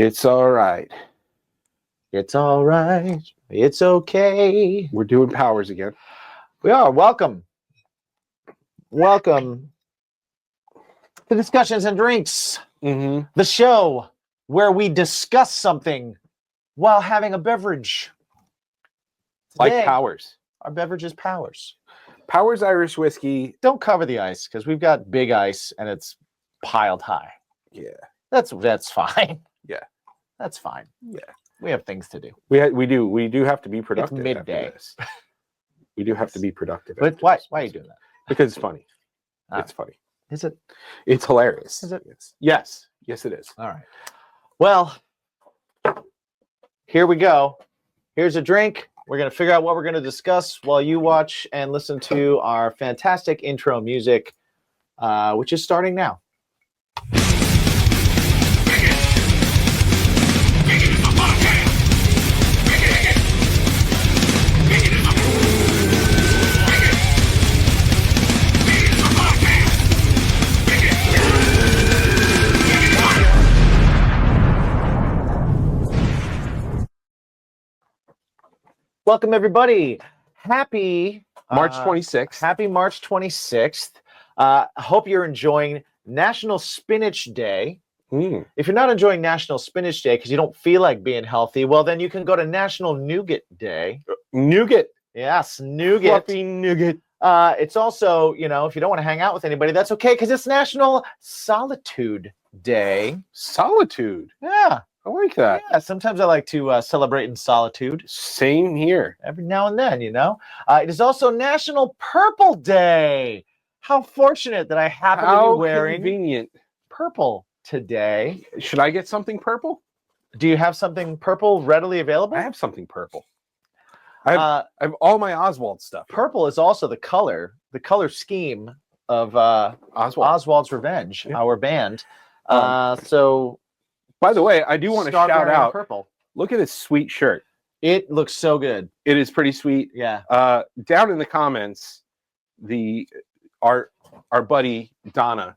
It's all right. It's all right. It's okay. We're doing powers again. We are. Welcome. Welcome to Discussions and Drinks, the show where we discuss something while having a beverage. Like Today, powers. Our beverage is Powers. Powers Irish whiskey. Don't cover the ice because we've got big ice and it's piled high. Yeah. That's fine. Yeah. That's fine. Yeah. We have things to do. We do have to be productive. It's midday. We do have to be productive. But why are you doing that? Because it's funny. Ah. It's funny. Is it? It's hilarious. Is it? Yes. Yes, it is. All right. Well, here we go. Here's a drink. We're going to figure out what we're going to discuss while you watch and listen to our fantastic intro music, which is starting now. Welcome, everybody. Happy March 26th. Happy March 26th. Hope you're enjoying National Spinach Day. If you're not enjoying National Spinach Day because you don't feel like being healthy, well, then you can go to National Nougat Day. Nougat. Yes, nougat. Fluffy nougat. It's also, if you don't want to hang out with anybody, that's okay because it's National Solitude Day. Solitude. Yeah. I like that. Yeah, sometimes I like to celebrate in solitude. Same here. Every now and then, It is also National Purple Day. How fortunate that I happen to be wearing convenient. purple today. Should I get something purple? Do you have something purple readily available? I have something purple. I have all my Oswald stuff. Purple is also the color scheme of Oswald's Revenge, our band. So... By the way, I do want to shout out. Purple. Look at this sweet shirt. It looks so good. It is pretty sweet. Yeah. Down in the comments, our buddy Donna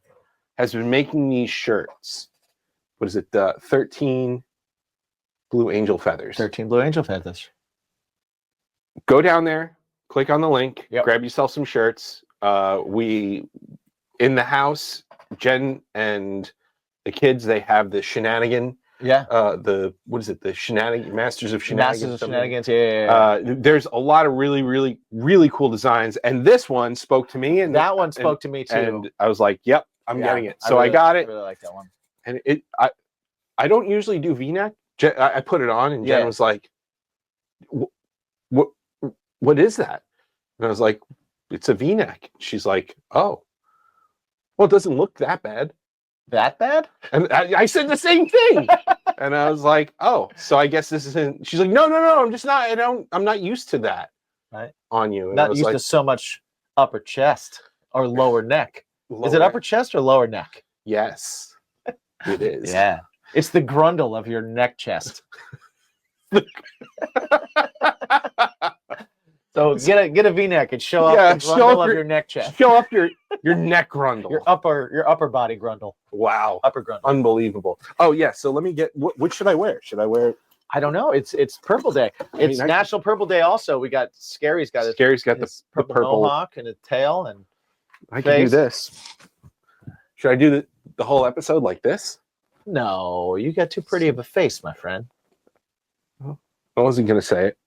has been making these shirts. What is it? 13 Blue Angel Feathers. 13 Blue Angel Feathers. Go down there, click on the link, Yep. grab yourself some shirts. We in the house, Jen and the kids, they have the shenanigan. Yeah. What is it? The shenanigan Masters of Shenanigans. Masters of Shenanigans. Yeah. There's a lot of really, really, really cool designs, and this one spoke to me. And that one spoke to me too. And I was like, "Yep, I'm getting it." So I got it. I really like that one. And I don't usually do V-neck. I put it on, and Jen was like, "What is that?" And I was like, "It's a V-neck." She's like, "Oh, well, it doesn't look that bad." That bad? And I said the same thing. And I was like, "Oh, so I guess this isn't." She's like, "No, I'm just not. I'm not used to that." Right. On you. And not used to so much upper chest or lower neck. Is it upper chest or lower neck? Yes, it is. Yeah. It's the grundle of your neck chest. So get a V-neck and show off the grundle of your neck chest. Show off your neck grundle. Your upper body grundle. Wow. Upper grundle. Unbelievable. Oh yeah. So let me get what should I wear? Should I wear? I don't know. It's Purple Day. It's National Purple Day also. We got Scary's got the purple mohawk and a tail and I can do this. Should I do the whole episode like this? No, you got too pretty of a face, my friend. I wasn't gonna say it.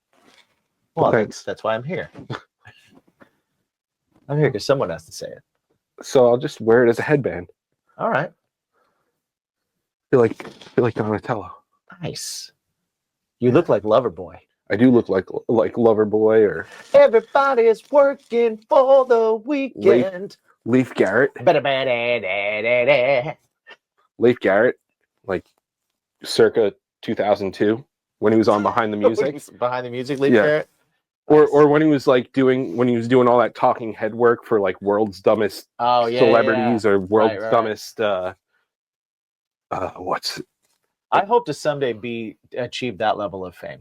Well, that's why I'm here. I'm here because someone has to say it. So I'll just wear it as a headband. All right. Feel like Donatello. Nice. You look like Loverboy. I do look like Loverboy or everybody's working for the weekend. Leif Garrett. Leif Garrett, like circa 2002 when he was on Behind the Music. Behind the Music, Leif Garrett. Or when he was doing all that talking head work for like World's Dumbest Celebrities or World's Dumbest I hope to someday achieve that level of fame.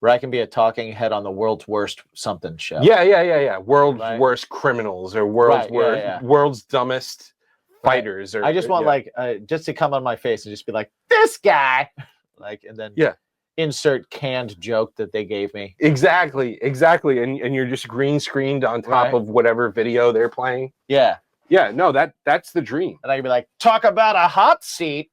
Where I can be a talking head on the World's Worst Something show. Yeah. World's Worst Criminals or World's Dumbest fighters. Or I just want like just to come on my face and just be like, this guy, like, and then insert canned joke that they gave me. Exactly. And you're just green screened on top of whatever video they're playing. Yeah. Yeah. No, that's the dream. And I can be like, talk about a hot seat.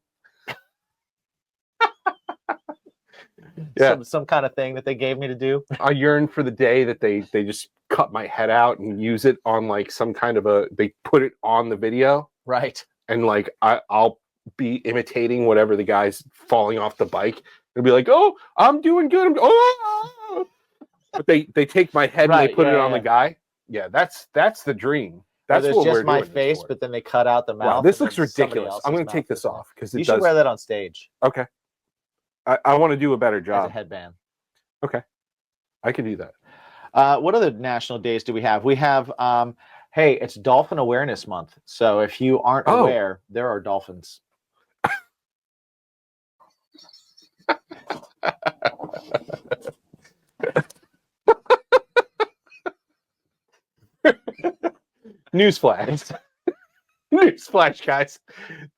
Some kind of thing that they gave me to do. I yearn for the day that they just cut my head out and use it on like some kind of they put it on the video. Right. And like I'll be imitating whatever the guy's falling off the bike. It'll be like, oh, I'm doing good. But they take my head and they put it on the guy. Yeah, that's the dream. That's what just we're my doing face, but then they cut out the mouth. Wow, this looks ridiculous. I'm going to take this off because you should wear that on stage. Okay. I want to do a better job. As a headband. Okay. I can do that. What other national days do we have? We have, hey, it's Dolphin Awareness Month. So if you aren't aware, there are dolphins. Newsflash. Newsflash, guys.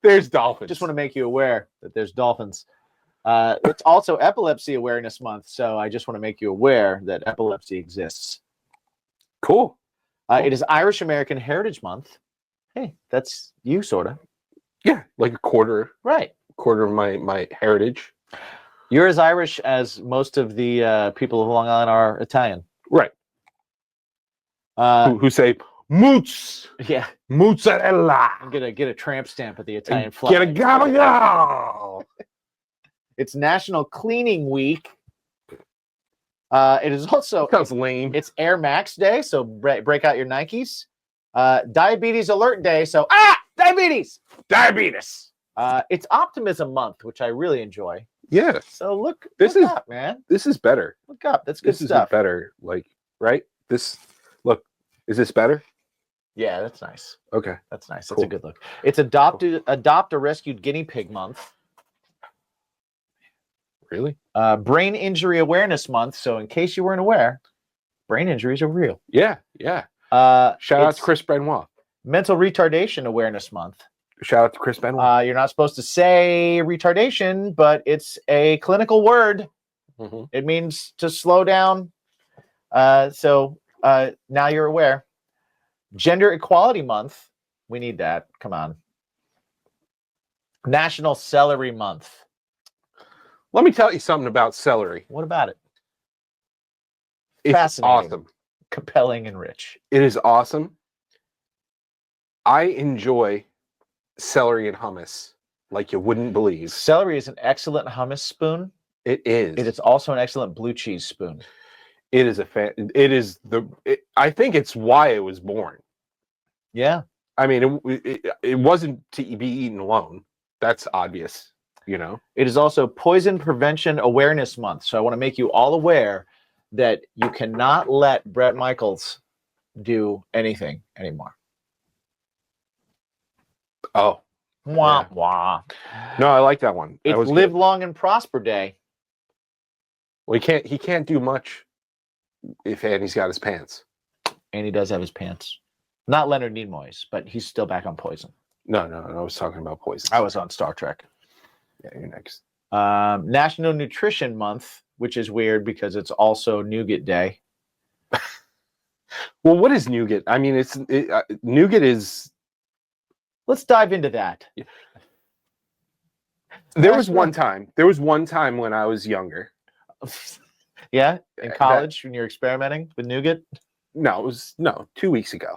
There's dolphins. Just want to make you aware that there's dolphins. It's also Epilepsy Awareness Month, so I just want to make you aware that epilepsy exists. Cool. It is Irish American Heritage Month. Hey, that's you, sort of. Yeah, like a quarter. Right. Quarter of my heritage. You're as Irish as most of the people of Long Island are Italian. Right. Who say moots. Yeah. Mozzarella. I'm going to get a tramp stamp at the Italian flag. Get a gabagool. It's National Cleaning Week. It is also... Sounds lame. It's Air Max Day, so break out your Nikes. Diabetes Alert Day, so... Diabetes! Diabetes! It's Optimism Month, which I really enjoy. Yeah. So look up, man. This is better. Look up. That's good stuff. This is better. Like, right? Look, is this better? Yeah, that's nice. Okay. That's nice. That's a good look. It's Adopt a Rescued Guinea Pig Month. Really? Brain Injury Awareness Month. So in case you weren't aware, brain injuries are real. Yeah. Shout out to Chris Benoit. Mental Retardation Awareness Month. Shout out to Chris Benoit. You're not supposed to say retardation, but it's a clinical word. Mm-hmm. It means to slow down. So now you're aware. Gender Equality Month. We need that. Come on. National Celery Month. Let me tell you something about celery. What about it? It's fascinating, awesome, compelling, and rich. It is awesome. I enjoy celery and hummus like you wouldn't believe. Celery is an excellent hummus spoon. It is. It is also an excellent blue cheese spoon. It is I think it's why it was born. Yeah. I mean, it wasn't to be eaten alone. That's obvious, you know. It is also Poison Prevention Awareness Month. So I want to make you all aware that you cannot let Bret Michaels do anything anymore. Oh. Wah, wah. No, I like that one. It's Live Long and Prosper Day. Well, he can't do much if Andy's got his pants. And he does have his pants. Not Leonard Nimoy's, but he's still back on Poison. No, I was talking about Poison. I was on Star Trek. Yeah, you're next. National Nutrition Month, which is weird because it's also Nougat Day. Well, what is nougat? I mean, nougat is... Let's dive into that. There was one time when I was younger. Yeah? In college, when you're experimenting with nougat? No, it was 2 weeks ago.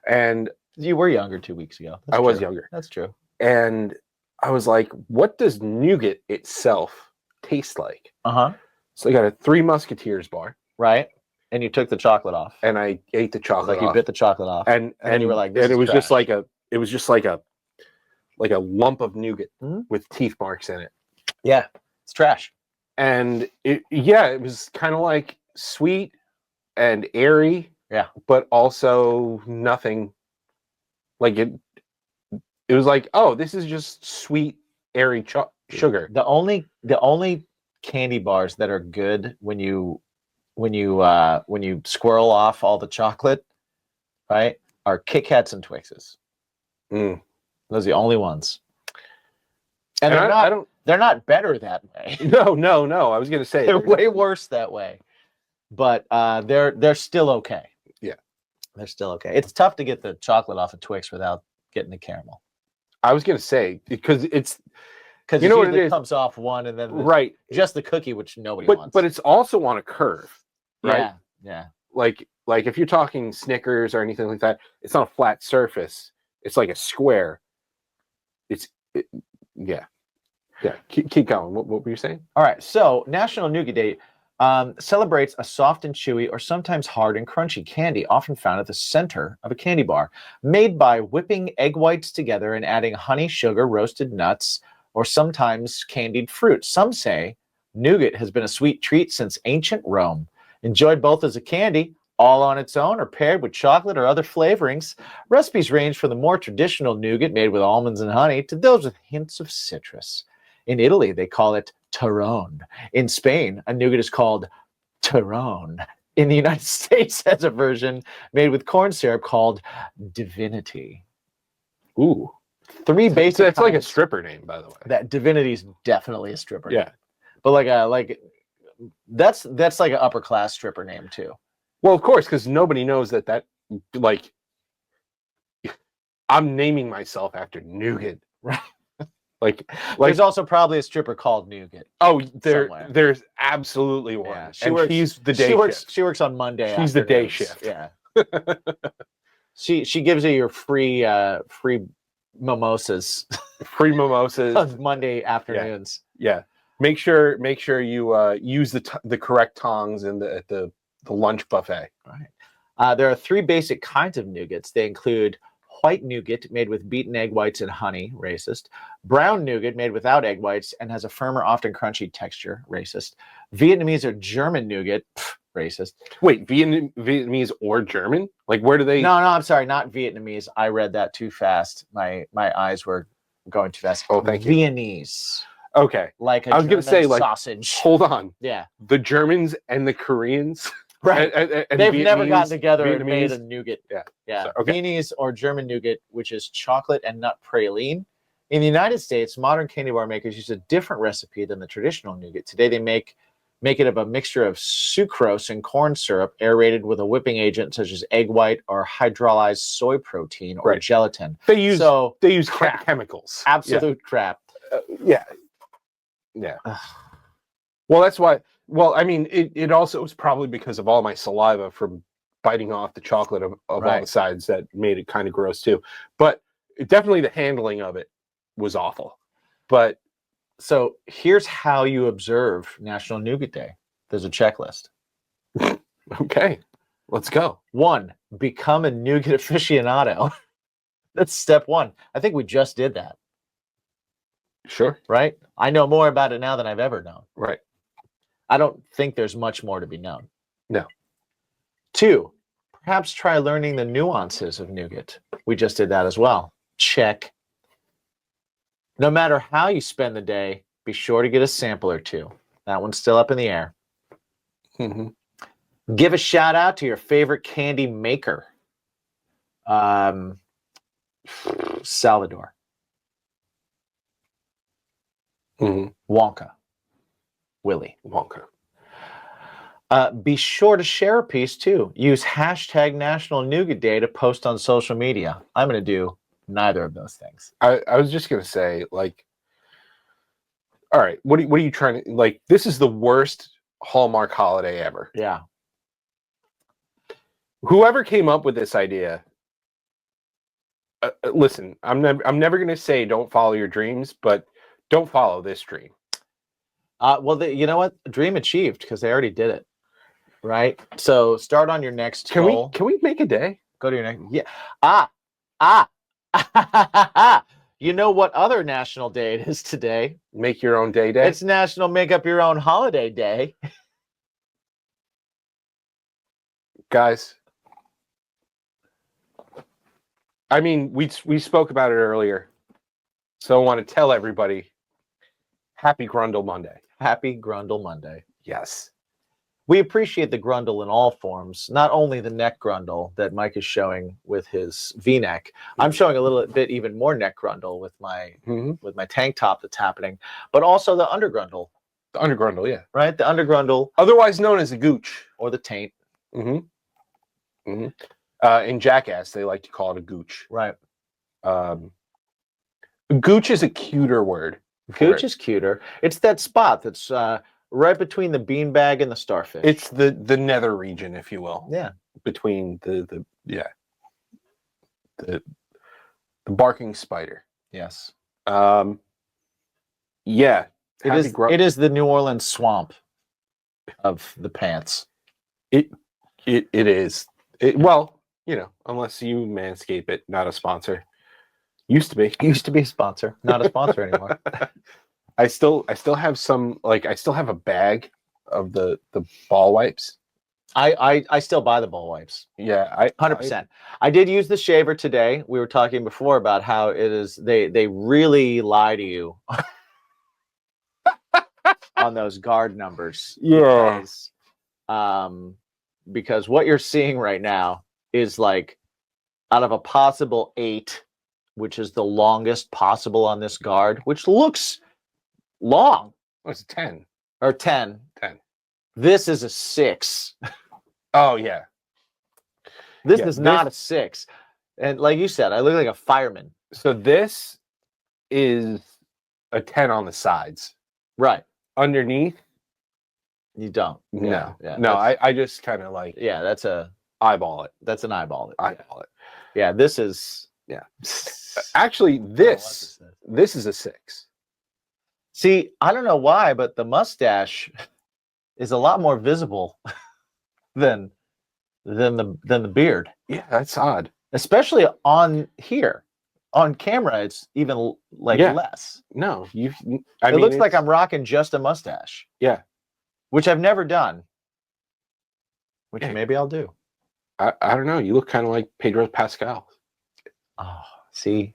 And you were younger 2 weeks ago. I was younger. That's true. And I was like, what does nougat itself taste like? Uh-huh. So I got a Three Musketeers bar. Right. And you took the chocolate off. And I ate the chocolate off. You bit the chocolate off. And you were like, this and is it was trash. just like a lump of nougat with teeth marks in it. Yeah. It's trash. And it was kind of like sweet and airy. Yeah. But also nothing. Like it was like, oh, this is just sweet, airy sugar. The only candy bars that are good when you squirrel off all the chocolate, right, are Kit Kats and Twixes. Mm. Those are the only ones. And they're not better that way. No. I was gonna say They're way worse that way. But they're still okay. Yeah. They're still okay. It's tough to get the chocolate off of Twix without getting the caramel. I was gonna say because it's because you know what it is. Comes off one and then right, just the cookie, which nobody wants. But it's also on a curve, right? Yeah. Like if you're talking Snickers or anything like that, it's on a flat surface. It's like a square. Yeah. Keep going. What were you saying? All right. So National Nougat Day celebrates a soft and chewy, or sometimes hard and crunchy candy, often found at the center of a candy bar, made by whipping egg whites together and adding honey, sugar, roasted nuts, or sometimes candied fruit. Some say nougat has been a sweet treat since ancient Rome. Enjoyed both as a candy, all on its own, or paired with chocolate or other flavorings. Recipes range from the more traditional nougat made with almonds and honey to those with hints of citrus. In Italy, they call it Torrone. In Spain, a nougat is called Torrone. In the United States, has a version made with corn syrup called Divinity. Ooh. Three basic. It's like a stripper name, by the way. That Divinity is definitely a stripper name. Yeah. But that's like an upper class stripper name too. Well, of course, because nobody knows that like I'm naming myself after nougat. Right. Like there's also probably a stripper called Nougat. Oh, there's absolutely one. Yeah, she's the day shift. She works on Monday. She's the day shift. Yeah. she gives you your free mimosas. Free mimosas on Monday afternoons. Yeah. Make sure you use the correct tongs at the lunch buffet. Right. There are three basic kinds of nougats. They include white nougat made with beaten egg whites and honey, racist. Brown nougat made without egg whites and has a firmer, often crunchy texture, racist. Vietnamese or German nougat, racist. Wait, Vietnamese or German? Like where do they? No, I'm sorry, not Vietnamese. I read that too fast. My eyes were going too fast. Oh, thank you. Viennese. Okay. Like I was going to say, sausage. Hold on. Yeah. The Germans and the Koreans. Right. And they've never gotten together and made a nougat. Yeah. So, okay. Viennese or German nougat, which is chocolate and nut praline. In the United States, modern candy bar makers use a different recipe than the traditional nougat. Today, they make it of a mixture of sucrose and corn syrup, aerated with a whipping agent such as egg white or hydrolyzed soy protein or gelatin. They use crap chemicals. Absolute crap. Yeah. Well, that's why. Well, I mean, it also was probably because of all my saliva from biting off the chocolate of all the sides that made it kind of gross too. But definitely the handling of it was awful. But so here's how you observe National Nougat Day. There's a checklist. Okay, let's go. 1, become a nougat aficionado. That's step 1. I think we just did that. Sure. Right? I know more about it now than I've ever known. Right. I don't think there's much more to be known. No. 2, perhaps try learning the nuances of nougat. We just did that as well. Check. No matter how you spend the day, be sure to get a sample or two. That one's still up in the air. Mm-hmm. Give a shout out to your favorite candy maker. Salvador. Mm-hmm. Wonka. Willy Wonka. Be sure to share a piece too. Use hashtag National Nougat Day to post on social media. I'm going to do neither of those things. I was just going to say, like, all right, what are you trying to, like, this is the worst Hallmark holiday ever. Yeah. Whoever came up with this idea, listen, I'm never going to say don't follow your dreams, but don't follow this dream. Well, you know what? Dream achieved because they already did it, right? So start on your next goal. Can we make a day? Go to your next. Yeah. You know what other national day it is today? Make your own day. It's National Make Up Your Own Holiday Day. Guys, I mean, we spoke about it earlier, so I want to tell everybody, Happy Grundle Monday. Happy Grundle Monday. Yes. We appreciate the grundle in all forms, not only the neck grundle that Mike is showing with his V-neck. I'm showing a little bit even more neck grundle with my tank top that's happening, but also the undergrundle. The undergrundle, yeah. Right? The undergrundle. Otherwise known as a gooch. Or the taint. In Jackass, they like to call it a gooch. Right. Gooch is a cuter word. Gooch is cuter. It's that spot that's right between the beanbag and the starfish. It's the nether region, if you will. Yeah. Between the barking spider. Yes. Yeah. It is the New Orleans swamp of the pants. It is. Well, unless you Manscape it, not a sponsor. Used to be a sponsor, not a sponsor anymore. I still have some, I still have a bag of the ball wipes. I still buy the ball wipes. Yeah, 100%. I did use the shaver today. We were talking before about how it is they really lie to you on those guard numbers. Yeah. Because what you're seeing right now is like out of a possible 8, which is the longest possible on this guard, which looks long. Oh, it's a 10. Or 10. 10. This is a 6. Oh, yeah. This is not a 6. And like you said, I look like a fireman. So this is a 10 on the sides. Right. Underneath? You don't. No. Yeah, no, I just kind of like... Yeah, that's a... Eyeball it. That's an eyeball it. Eyeball it. Yeah, this is... Yeah. Actually, this is a 6. See, I don't know why, but the mustache is a lot more visible than the beard. Yeah, that's odd. Especially on here. On camera, it's even less. No, it looks like I'm rocking just a mustache. Yeah. Which I've never done. Which maybe I'll do. I don't know. You look kind of like Pedro Pascal. Oh, see?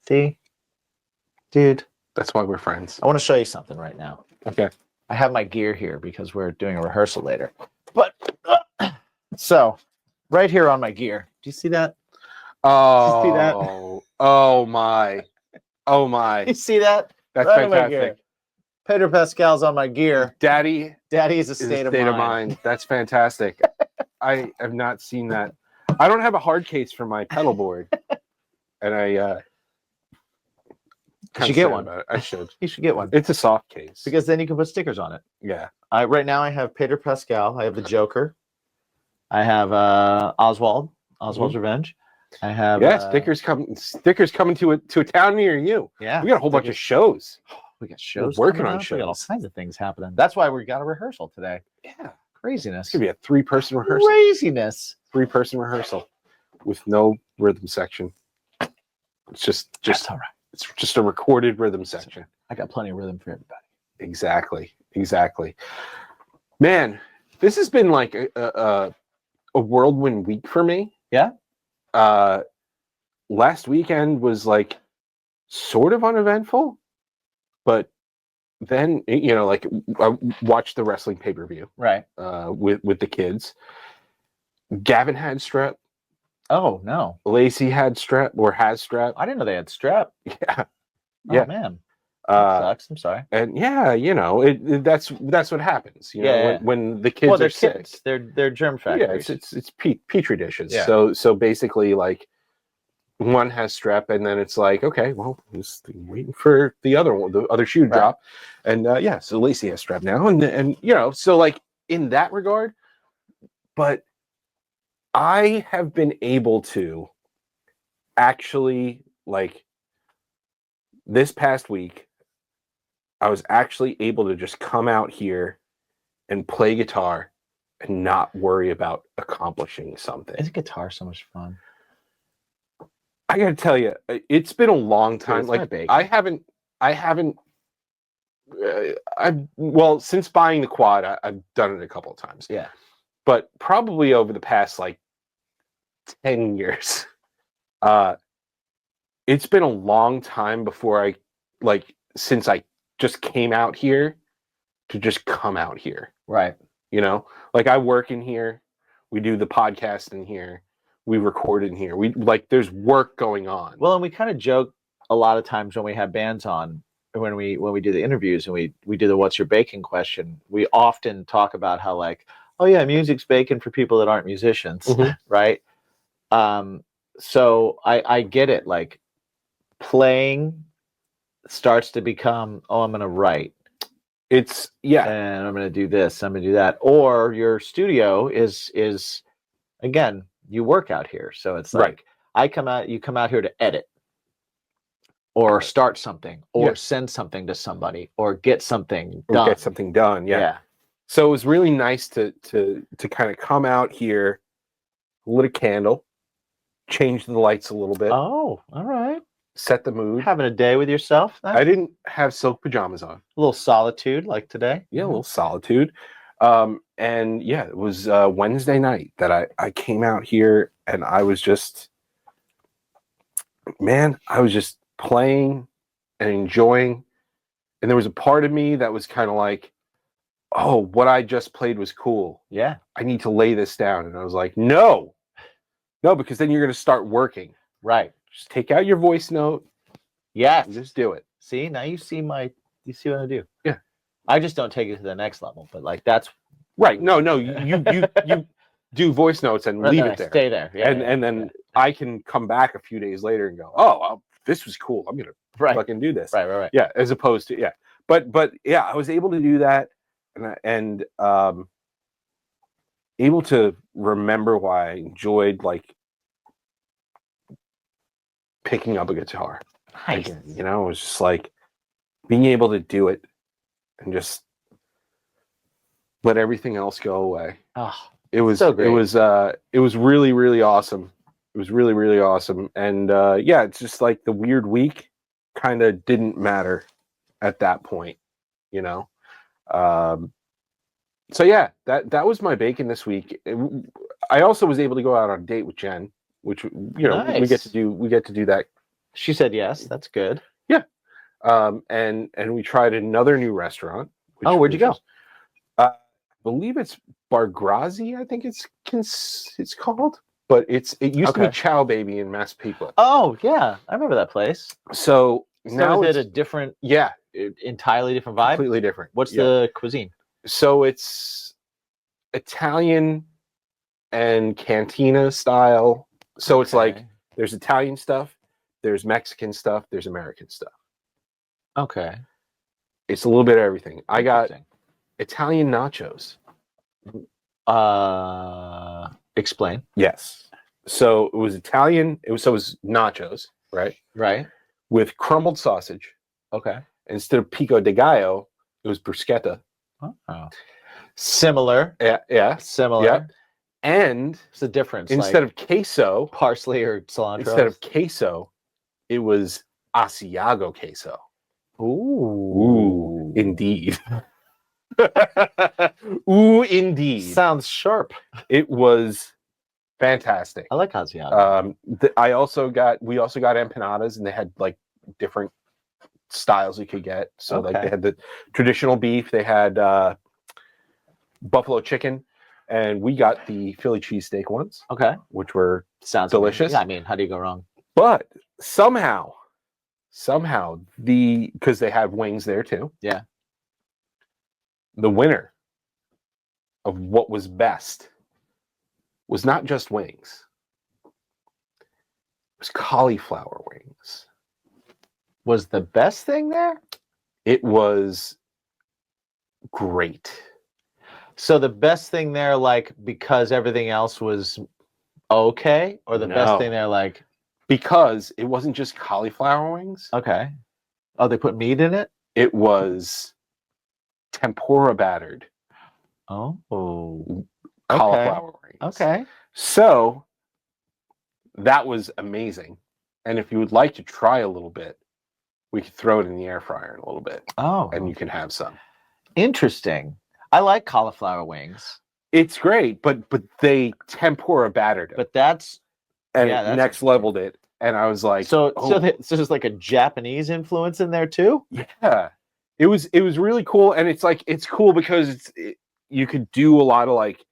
Dude. That's why we're friends. I want to show you something right now. Okay. I have my gear here because we're doing a rehearsal later. But, so, right here on my gear. Do you see that? Oh. Do you see that? Oh, my. Oh, my. You see that? That's right fantastic. Pedro Pascal's on my gear. Daddy is a state of mind. That's fantastic. I have not seen that. I don't have a hard case for my pedal board. And I you should get one. I should. You should get one. It's a soft case. Because then you can put stickers on it. Yeah. Right now I have Pedro Pascal. I have the Joker. I have Oswald's Revenge. I have stickers coming to a town near you. Yeah. We got a whole bunch of shows. We got shows. We're working on shows. We got all kinds of things happening. That's why we got a rehearsal today. Yeah. Craziness. It's gonna be a 3-person rehearsal. Craziness. 3-person rehearsal with no rhythm section. It's just That's all right. It's just a recorded rhythm section. I got plenty of rhythm for everybody. Exactly. Man, this has been like a whirlwind week for me. Yeah. Last weekend was like sort of uneventful, but then I watched the wrestling pay-per-view. Right. With the kids. Gavin had strep. Oh no. Lacey had strep or has strep. I didn't know they had strep. Yeah. Oh man. That sucks. I'm sorry. And that's what happens. When the kids are sick. Kids. They're germ factories. Yeah, it's petri dishes. Yeah. So basically, like, one has strep, and then it's like, okay, well, just waiting for the other one, the other shoe to drop, and so Lacey has strep now, and so like in that regard, but I have been able to actually, like, this past week, I was actually able to just come out here and play guitar and not worry about accomplishing something. Isn't guitar so much fun? I gotta tell you, it's been a long time. Since buying the quad, I've done it a couple of times. Yeah. But probably over the past, 10 years, it's been a long time before since I just came out here to just come out here. Right. You know, like I work in here, we do the podcast in here, we record in here. We like there's work going on. Well, and we kind of joke a lot of times when we have bands on, when we do the interviews and we do the "What's your bacon?" question. We often talk about how like, oh yeah, music's bacon for people that aren't musicians, right? So I get it. Like playing starts to become, oh, I'm going to write. It's and I'm going to do this, I'm going to do that. Or your studio is again, you work out here, so it's like you come out here to edit, or start something, or send something to somebody, or get something done. Yeah. So it was really nice to kind of come out here, lit a candle, change the lights a little bit. Oh, all right. Set the mood. Having a day with yourself. I didn't have silk pajamas on. A little solitude like today. Yeah, a little solitude. And yeah, it was Wednesday night that I came out here, and I was just playing and enjoying. And there was a part of me that was kind of like, oh, what I just played was cool. Yeah. I need to lay this down. And I was like, no, because then you're going to start working. Right. Just take out your voice note. Yeah. Just do it. See, now you see what I do. Yeah. I just don't take it to the next level, but like that's right. No, you do voice notes and leave it there. Stay there. Yeah. And then I can come back a few days later and go, oh, this was cool. I'm going to fucking do this. Right. Yeah. As opposed to, But yeah, I was able to do that and able to remember why I enjoyed like picking up a guitar. Nice. Again, you know, it was just like being able to do it and just let everything else go away. Oh, it was so great. It was really, really awesome. It was really, really awesome. And yeah, it's just like the weird week kind of didn't matter at that point, you know. So yeah, that was my bacon this week. I also was able to go out on a date with Jen, which we get to do that. She said yes. That's good. Yeah. And we tried another new restaurant. Where'd you go? I believe it's Bargrazzi. I think it's called, but it used to be Chow Baby in Massapequa. Oh yeah, I remember that place. So now is it a different? Yeah, entirely different vibe. Completely different. What's the cuisine? So it's Italian and cantina style. So it's like there's Italian stuff, there's Mexican stuff, there's American stuff. Okay. It's a little bit of everything. I got Italian nachos. Explain. Yes. So it was Italian. It was nachos, right? Right. With crumbled sausage. Okay. Instead of pico de gallo, it was bruschetta. Oh. Similar. Yeah. Similar. Yeah. And it's a difference. Instead of queso, parsley or cilantro. Instead of queso, it was Asiago queso. Ooh, indeed. Ooh, indeed. Sounds sharp. It was fantastic. I like Asiago. We also got empanadas, and they had like different styles you could get. So like they had the traditional beef, they had buffalo chicken, and we got the Philly cheesesteak ones. Okay. Which were sounds delicious. Yeah, I mean, how do you go wrong? But somehow because they have wings there too. Yeah. The winner of what was best was not just wings. It was cauliflower wings. Was the best thing there? It was great. So the best thing there, like, because everything else was okay? Or the best thing there, like... Because it wasn't just cauliflower wings. Okay. Oh, they put meat in it? It was tempura battered. Oh. Cauliflower wings. Okay. So that was amazing. And if you would like to try a little bit, we could throw it in the air fryer in a little bit. Oh. And you can have some. Interesting. I like cauliflower wings. It's great, but they tempura battered it. But that's next leveled it. And I was like, so there's like a Japanese influence in there too? Yeah. It was really cool. And it's like, it's cool because you could do a lot of like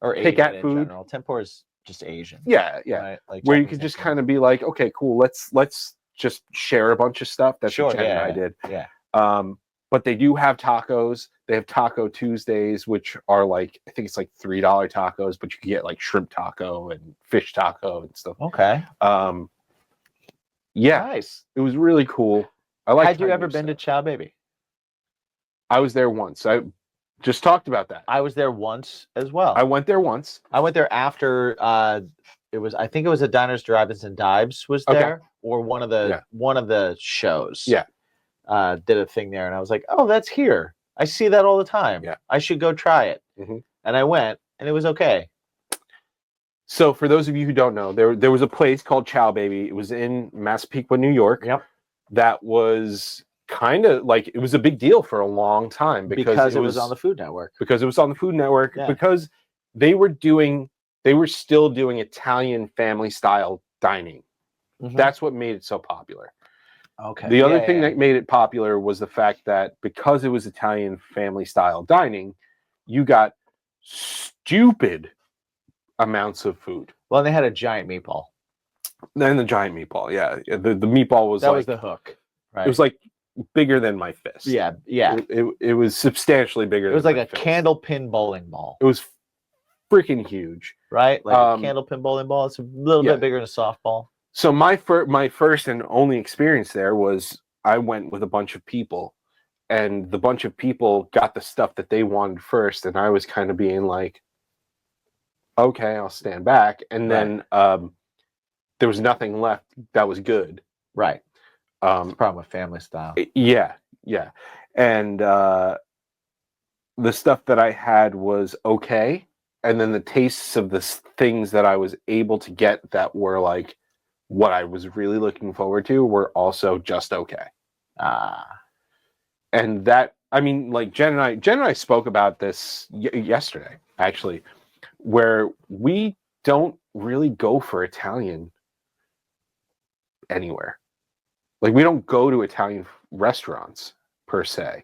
or pick Asian at in food. general. Tempura is just Asian. Yeah. Right? Like Where you Japanese could just tempura. kind of be like, okay, cool. Let's just share a bunch of stuff. That's Sure, what Jen and I yeah, did. yeah. But they do have tacos. They have Taco Tuesdays, which are like, I think it's like $3 tacos, but you can get like shrimp taco and fish taco and stuff. Okay. Yeah, Nice. it was really cool. I like. Had you ever been to Chow Baby? I was there once. I just talked about that. I was there once as well. I went there once. I went there after it was. I think it was a Diners, Drive-ins, and Dives was Okay. there, or one of the shows. Yeah. Did a thing there, and I was like, "Oh, that's here. I see that all the time. Yeah. I should go try it." Mhm. And I went, and it was okay. So for those of you who don't know, there was a place called Chow Baby. It was in Massapequa, New York. Yep. That was kind of like, it was a big deal for a long time Because it was on the Food Network. Because it was on the Food Network. Yeah. Because they were still doing Italian family style dining. Mhm. That's what made it so popular. Okay. The other thing that made it popular was the fact that because it was Italian family style dining, you got stupid amounts of food. Well, they had a giant meatball. Then the giant meatball, yeah. The meatball was was the hook. Right. It was like bigger than my fist. Yeah. It was substantially bigger. It was than like a fist. candle pin bowling ball. It was freaking huge. Right? Like a candle pin bowling ball. It's a little bit bigger than a softball. So my first and only experience there was I went with a bunch of people, and the bunch of people got the stuff that they wanted first, and I was kind of being like, okay, I'll stand back. And then there was nothing left that was good. Right. It's the problem with family style. Yeah. And the stuff that I had was okay. And then the tastes of the things that I was able to get that were like what I was really looking forward to were also just okay. And that, I mean, like Jen and I spoke about this yesterday, actually, where we don't really go for Italian anywhere. Like, we don't go to Italian restaurants per se.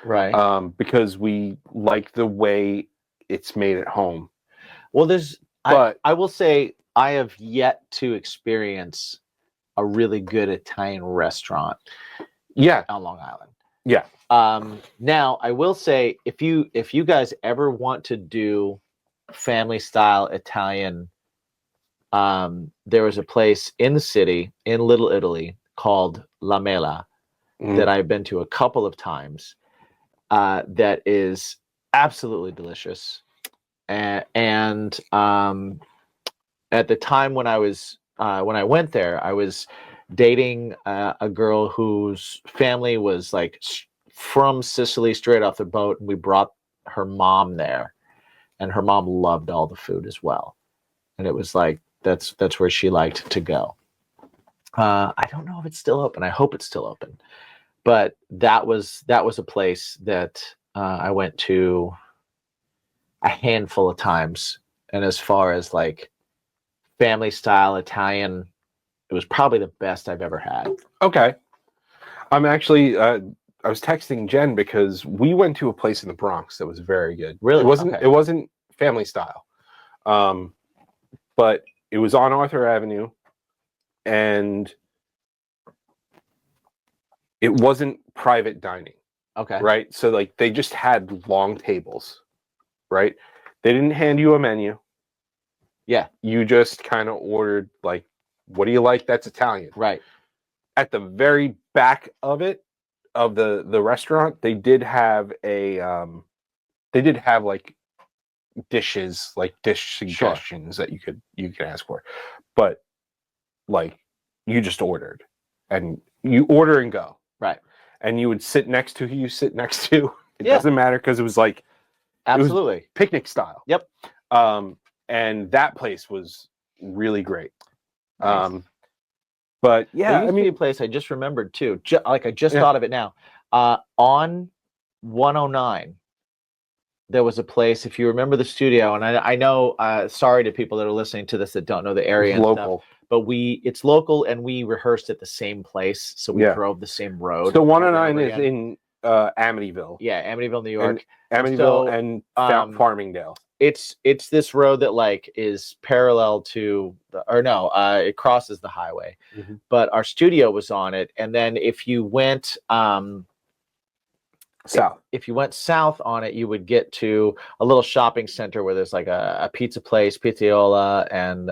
Right. Because we like the way it's made at home. Well, I will say I have yet to experience a really good Italian restaurant. Yeah. On Long Island. Yeah. Now I will say if you guys ever want to do family style Italian, there was a place in the city in Little Italy called La Mela that I've been to a couple of times. That is absolutely delicious. And at the time when I went there, I was dating a girl whose family was like from Sicily, straight off the boat, and we brought her mom there, and her mom loved all the food as well, and it was like that's where she liked to go. I don't know if it's still open. I hope it's still open, but that was a place that I went to a handful of times, and as far as like family style Italian, it was probably the best I've ever had. Okay. I'm actually, I was texting Jen because we went to a place in the Bronx that was very good. Really? It wasn't family style. But it was on Arthur Avenue, and it wasn't private dining. Okay. Right? So like they just had long tables, right? They didn't hand you a menu. Yeah. You just kind of ordered like, what do you like that's Italian? Right. At the very back of it, of the restaurant, they did have like dishes, like dish suggestions that you could ask for. But like you just ordered, and you order and go. Right. And you would sit next to who you sit next to. It doesn't matter, because it was like absolutely it was picnic style. Yep. And that place was really great. Nice. But yeah, there used to be a place I just remembered too. I just thought of it now. On 109, there was a place. If you remember the studio, and I know, sorry to people that are listening to this that don't know the area, and local. Stuff, but it's local, and we rehearsed at the same place, so we drove the same road. So 109 is in Amityville. Yeah, Amityville, New York. Amityville So, and Farmingdale. It's this road that like is parallel to it crosses the highway. Mm-hmm. But our studio was on it, and then if you went south. If you went south on it, you would get to a little shopping center where there's like a pizza place, Pizzaiola, and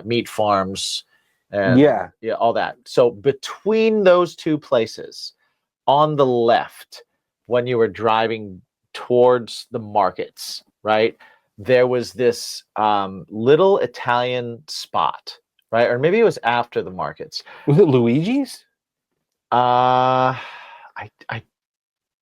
meat farms, and all that. So between those two places, on the left, when you were driving towards the markets, right, there was this little Italian spot, right? Or maybe it was after the markets. Was it Luigi's? I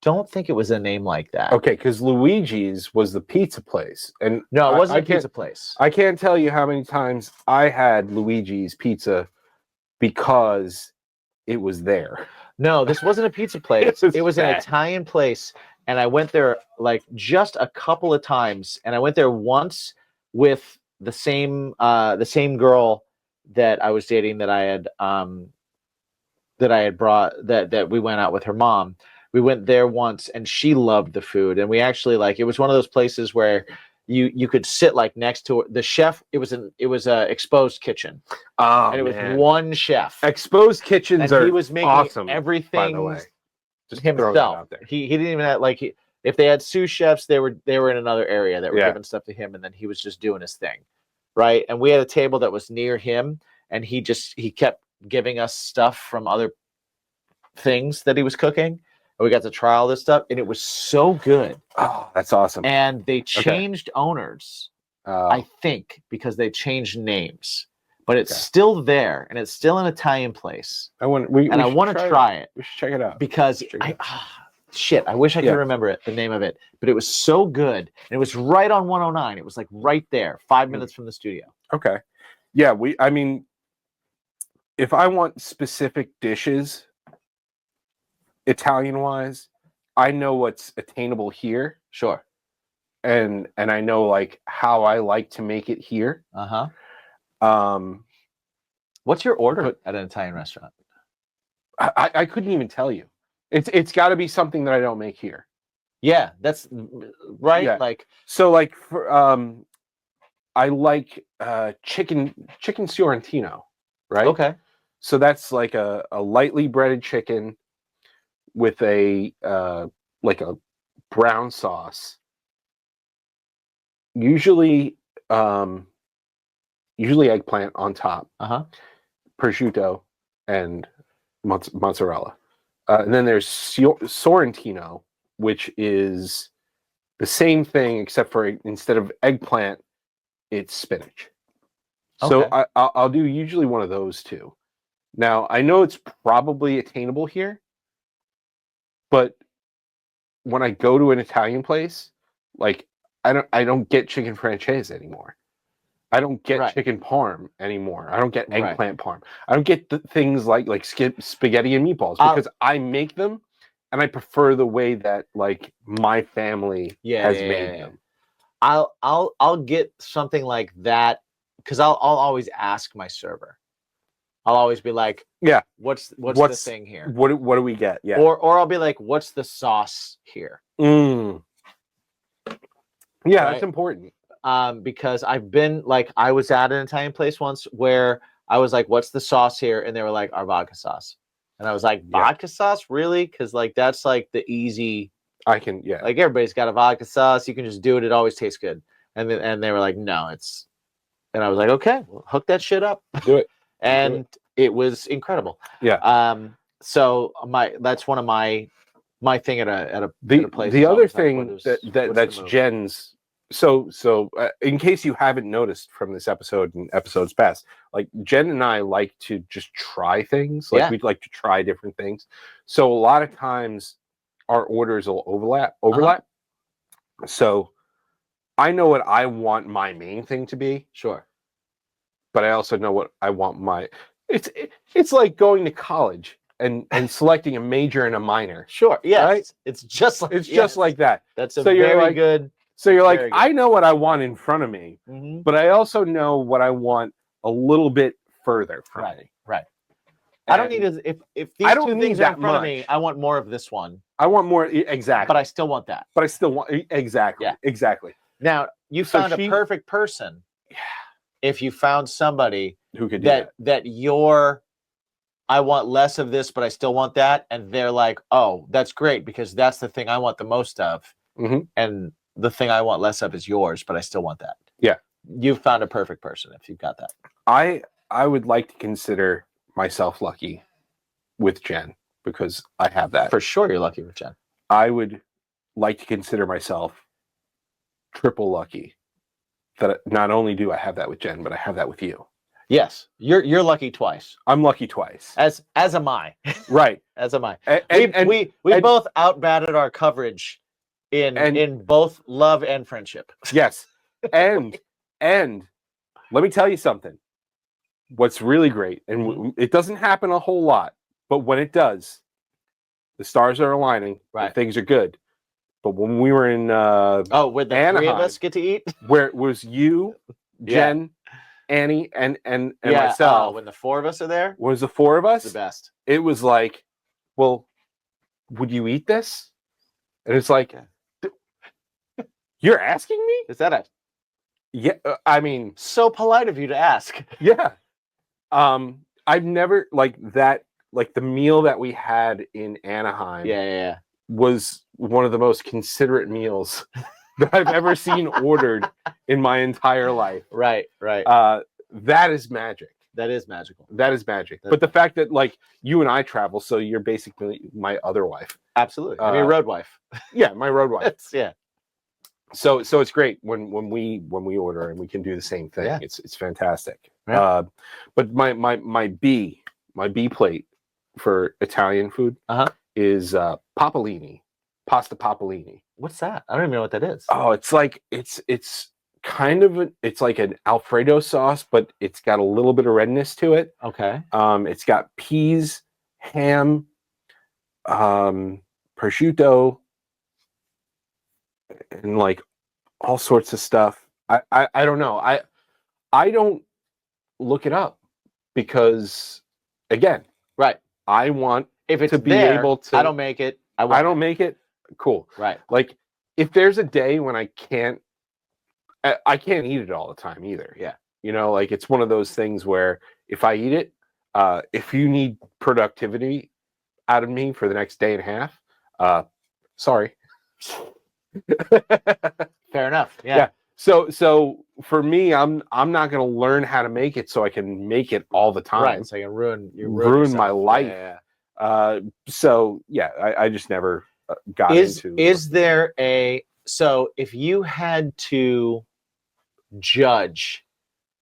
don't think it was a name like that. Okay, because Luigi's was the pizza place. And no, it wasn't a pizza place. I can't tell you how many times I had Luigi's pizza because it was there. No, this wasn't a pizza place. It was an Italian place. And I went there like just a couple of times. And I went there once with the same girl that I was dating that I had brought that we went out with her mom. We went there once and she loved the food. And we actually it was one of those places where you could sit like next to the chef. It was a exposed kitchen. Oh, and it was one chef. Exposed kitchens and he was making awesome, everything by the way. Just himself. Out there. He didn't even have if they had sous chefs, they were in another area that were giving stuff to him, and then he was just doing his thing. Right. And we had a table that was near him, and he kept giving us stuff from other things that he was cooking. And we got to try all this stuff, and it was so good. Oh, that's awesome. And they changed owners, I think, because they changed names. But it's still there, and it's still an Italian place. I want to try it. We should check it out. Because I wish I could remember the name of it. But it was so good. And it was right on 109. It was like right there, 5 minutes from the studio. Okay. Yeah, I mean, if I want specific dishes, Italian-wise, I know what's attainable here. Sure. And I know like how I like to make it here. What's your order at an Italian restaurant? I couldn't even tell you. It's got to be something that I don't make here. Yeah, that's right. Yeah. Like for I like chicken Fiorentino, right? Okay. So that's like a lightly breaded chicken with a like a brown sauce. Usually eggplant on top. Prosciutto and mozzarella. And then there's Sorrentino, which is the same thing except for instead of eggplant, it's spinach. So I'll do usually one of those two. Now I know it's probably attainable here, but when I go to an Italian place, like I don't get chicken franchise anymore. I don't get chicken parm anymore. I don't get eggplant parm. I don't get the things like spaghetti and meatballs because I make them, and I prefer the way that like my family has made them. I'll get something like that because I'll always ask my server. I'll always be like, what's the thing here? What do we get? Yeah. Or I'll be like, what's the sauce here? Yeah, that's important. Because I've been I was at an Italian place once where I was like, what's the sauce here? And they were like, our vodka sauce. And I was like, vodka sauce? Really? Because that's like the easy. Like everybody's got a vodka sauce. You can just do it. It always tastes good. And they were like, no, it's. And I was like, okay, well, hook that shit up. Do it. And it was incredible. Yeah. So that's one of my thing at a place. The other thing that's Jen's. So in case you haven't noticed from this episode and episodes past, like Jen and I like to just try things. We'd like to try different things. So a lot of times our orders will overlap. So I know what I want my main thing to be. Sure. But I also know what I want it's like going to college and selecting a major and a minor. Sure. Yeah. Right? It's just like that. That's very good. So you're like, I know what I want in front of me, but I also know what I want a little bit further from me. Right. I don't And need if these I don't two need things are that in front of me, much. I want more of this one, I want more exactly. but I still want that. But I still want exactly. Yeah. Exactly. Now, you So found a perfect person if you found somebody who could do that you're I want less of this, but I still want that. And they're like, oh, that's great because that's the thing I want the most of. Mhm. And the thing I want less of is yours, but I still want that. Yeah. You've found a perfect person if you've got that. I would like to consider myself lucky with Jen because I have that. For sure you're lucky with Jen. I would like to consider myself triple lucky that not only do I have that with Jen, but I have that with you. Yes, you're lucky twice. I'm lucky twice. As am I. Right. As am I. And we both outbatted our coverage in both love and friendship. Yes. And let me tell you something. What's really great, and it doesn't happen a whole lot, but when it does, the stars are aligning, right? And things are good. But when we were in where the Anaheim, three of us get to eat, where it was you, Jen, Annie, and myself. When the four of us are there, was the four of us the best. It was like, well, would you eat this? And it's like, you're asking me? Is that a yeah? I mean, so polite of you to ask. Yeah. I've never like that. Like the meal that we had in Anaheim. Yeah. Was one of the most considerate meals that I've ever seen ordered in my entire life. Right. That is magic. That is magical. That is magic. But the fact that like you and I travel, so you're basically my other wife. Absolutely. I mean, road wife. Yeah, my road wife. Yeah. So it's great when we order and we can do the same thing. Yeah. It's fantastic. Yeah. But my B plate for Italian food is pasta papalini. What's that? I don't even know what that is. Oh, it's like it's kind of it's like an Alfredo sauce, but it's got a little bit of redness to it. Okay. It's got peas, ham, prosciutto, and like all sorts of stuff. I don't know. I don't look it up because again, right. I want if it's to be there, able to. I don't make it. I don't make it. Cool. Right. Like if there's a day when I can't eat it all the time either. Yeah. You know, like it's one of those things where if I eat it, if you need productivity out of me for the next day and a half, sorry. Fair enough. Yeah. So for me, I'm not going to learn how to make it so I can make it all the time. Right. So you can ruin my life. Yeah. So yeah, I just never got into. Is there so if you had to judge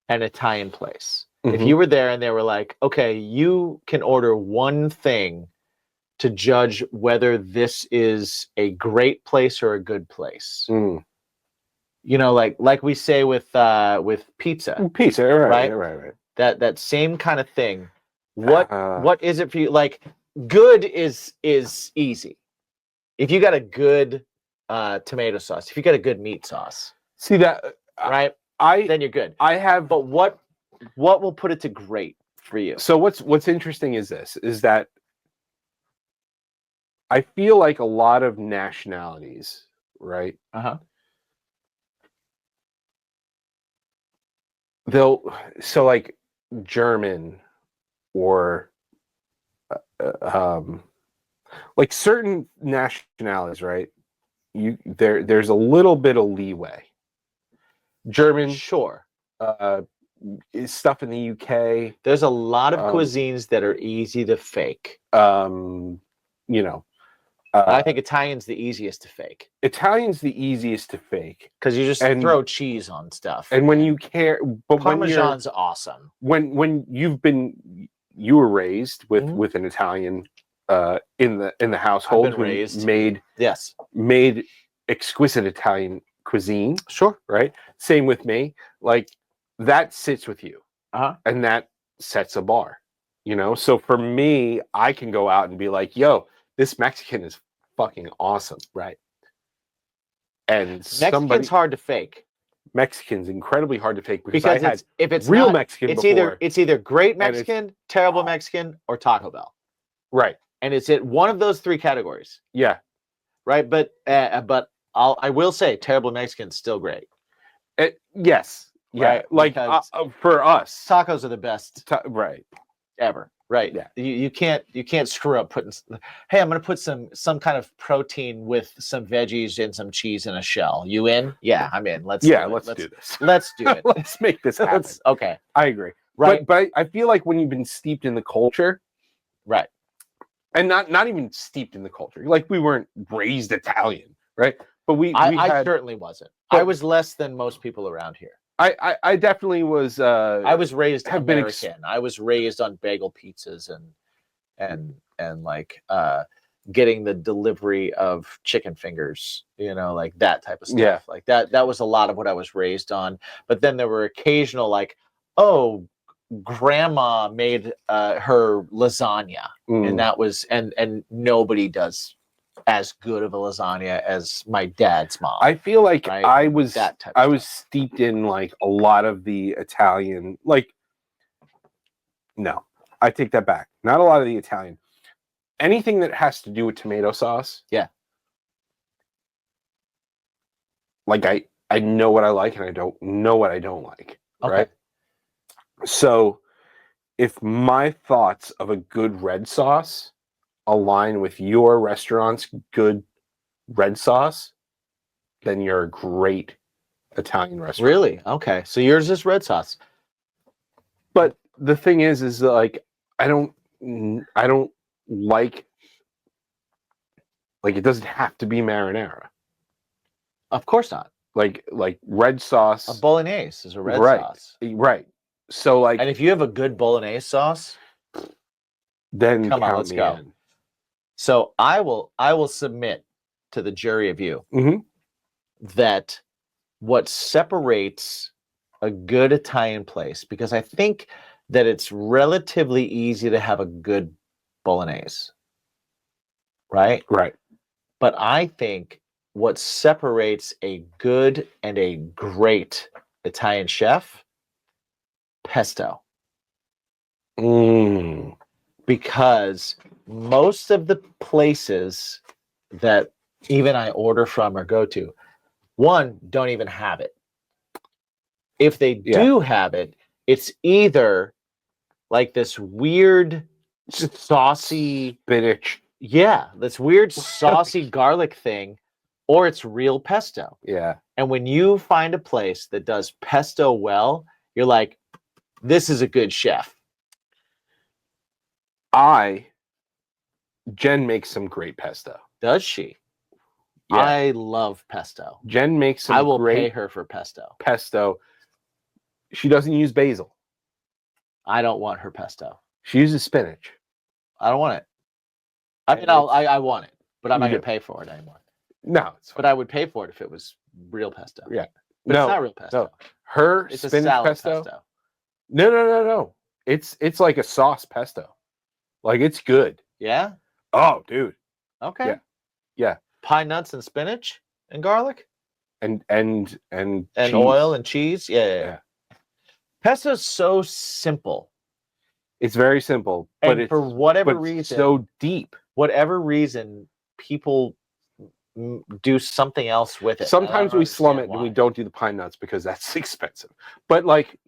an Italian place, if you were there and they were like, okay, you can order one thing to judge whether this is a great place or a good place. You know, like we say with pizza. Pizza, right. That same kind of thing. What is it for you? Like, good is easy. If you got a good tomato sauce, if you got a good meat sauce, see that right? Then you're good. I have, but what will put it to great for you? So what's interesting is that I feel like a lot of nationalities, right? So like German or like certain nationalities, right? There's a little bit of leeway. German, sure. Stuff in the UK. There's a lot of cuisines that are easy to fake. You know, I think Italian's the easiest to fake. Italian's the easiest to fake because you just throw cheese on stuff. And when you care, but Parmesan's awesome. When you were raised with an Italian in the household, I've been raised. made exquisite Italian cuisine. Sure. Right. Same with me. Like that sits with you, and that sets a bar. You know. So for me, I can go out and be like, "Yo, this Mexican is fucking awesome." Right. And Mexican's hard to fake. Mexican's incredibly hard to fake because Because I had if it's real not, Mexican it's before. either great and it's- Mexican, terrible Mexican, or Taco Bell, Right. and it's in one of those three categories, Yeah. right? But I will say terrible Mexican's still great. Yes. Yeah. Right, Like because for us. Tacos are the best Right. ever. Right. Yeah. You can't screw up putting. Hey, I'm going to put some kind of protein with some veggies and some cheese in a shell. You in? Yeah, I'm in. Let's do this. Let's do it. Let's make this happen. Okay. I agree. Right. But I feel like when you've been steeped in the culture, right, and not even steeped in the culture, like we weren't raised Italian, right? But I certainly wasn't. I was less than most people around here. I definitely was. I was raised have American. I was raised on bagel pizzas and like getting the delivery of chicken fingers, like that type of stuff. Yeah. Like that was a lot of what I was raised on. But then there were occasional like, oh, grandma made her lasagna, and that was and nobody does as good of a lasagna as my dad's mom. I feel like right? I was that type I of was stuff. steeped in like a lot of the Italian, like no, I take that back. Not a lot of the Italian. Anything that has to do with tomato sauce. Yeah. Like I know what I like and I don't know what I don't like. Okay. Right. So if my thoughts of a good red sauce align with your restaurant's good red sauce, then you're a great Italian restaurant. Really? Okay. So yours is red sauce. But the thing is like I don't like it doesn't have to be marinara. Of course not. Like red sauce. A bolognese is a red sauce. Right. So like, and if you have a good bolognese sauce, then come on, count let's me go. in. So I will submit to the jury of you that what separates a good Italian place, because I think that it's relatively easy to have a good bolognese, right? Right. But I think what separates a good and a great Italian chef, pesto. Because most of the places that even I order from or go to, one, don't even have it. If they do have it, it's either like this weird saucy spinach. Yeah, this weird saucy garlic thing, or it's real pesto. Yeah. And when you find a place that does pesto well, you're like, this is a good chef. Jen makes some great pesto. Does she? Yeah. I love pesto. Jen makes some I will great pay her for pesto. Pesto. She doesn't use basil. I don't want her pesto. She uses spinach. I don't want it. I mean, I want it, but I'm not going to pay for it anymore. No. But I would pay for it if it was real pesto. Yeah. But it's not real pesto. No. Her it's spinach a salad pesto. pesto. No. It's like a sauce pesto. Like it's good. Yeah? Oh, dude. Okay. Yeah. Pine nuts and spinach and garlic? And cheese. Oil and cheese? Yeah. Pesto's so simple. It's very simple, but and for whatever but reason, so deep. Whatever reason, people do something else with it. Sometimes we slum it and we don't do the pine nuts because that's expensive. But like,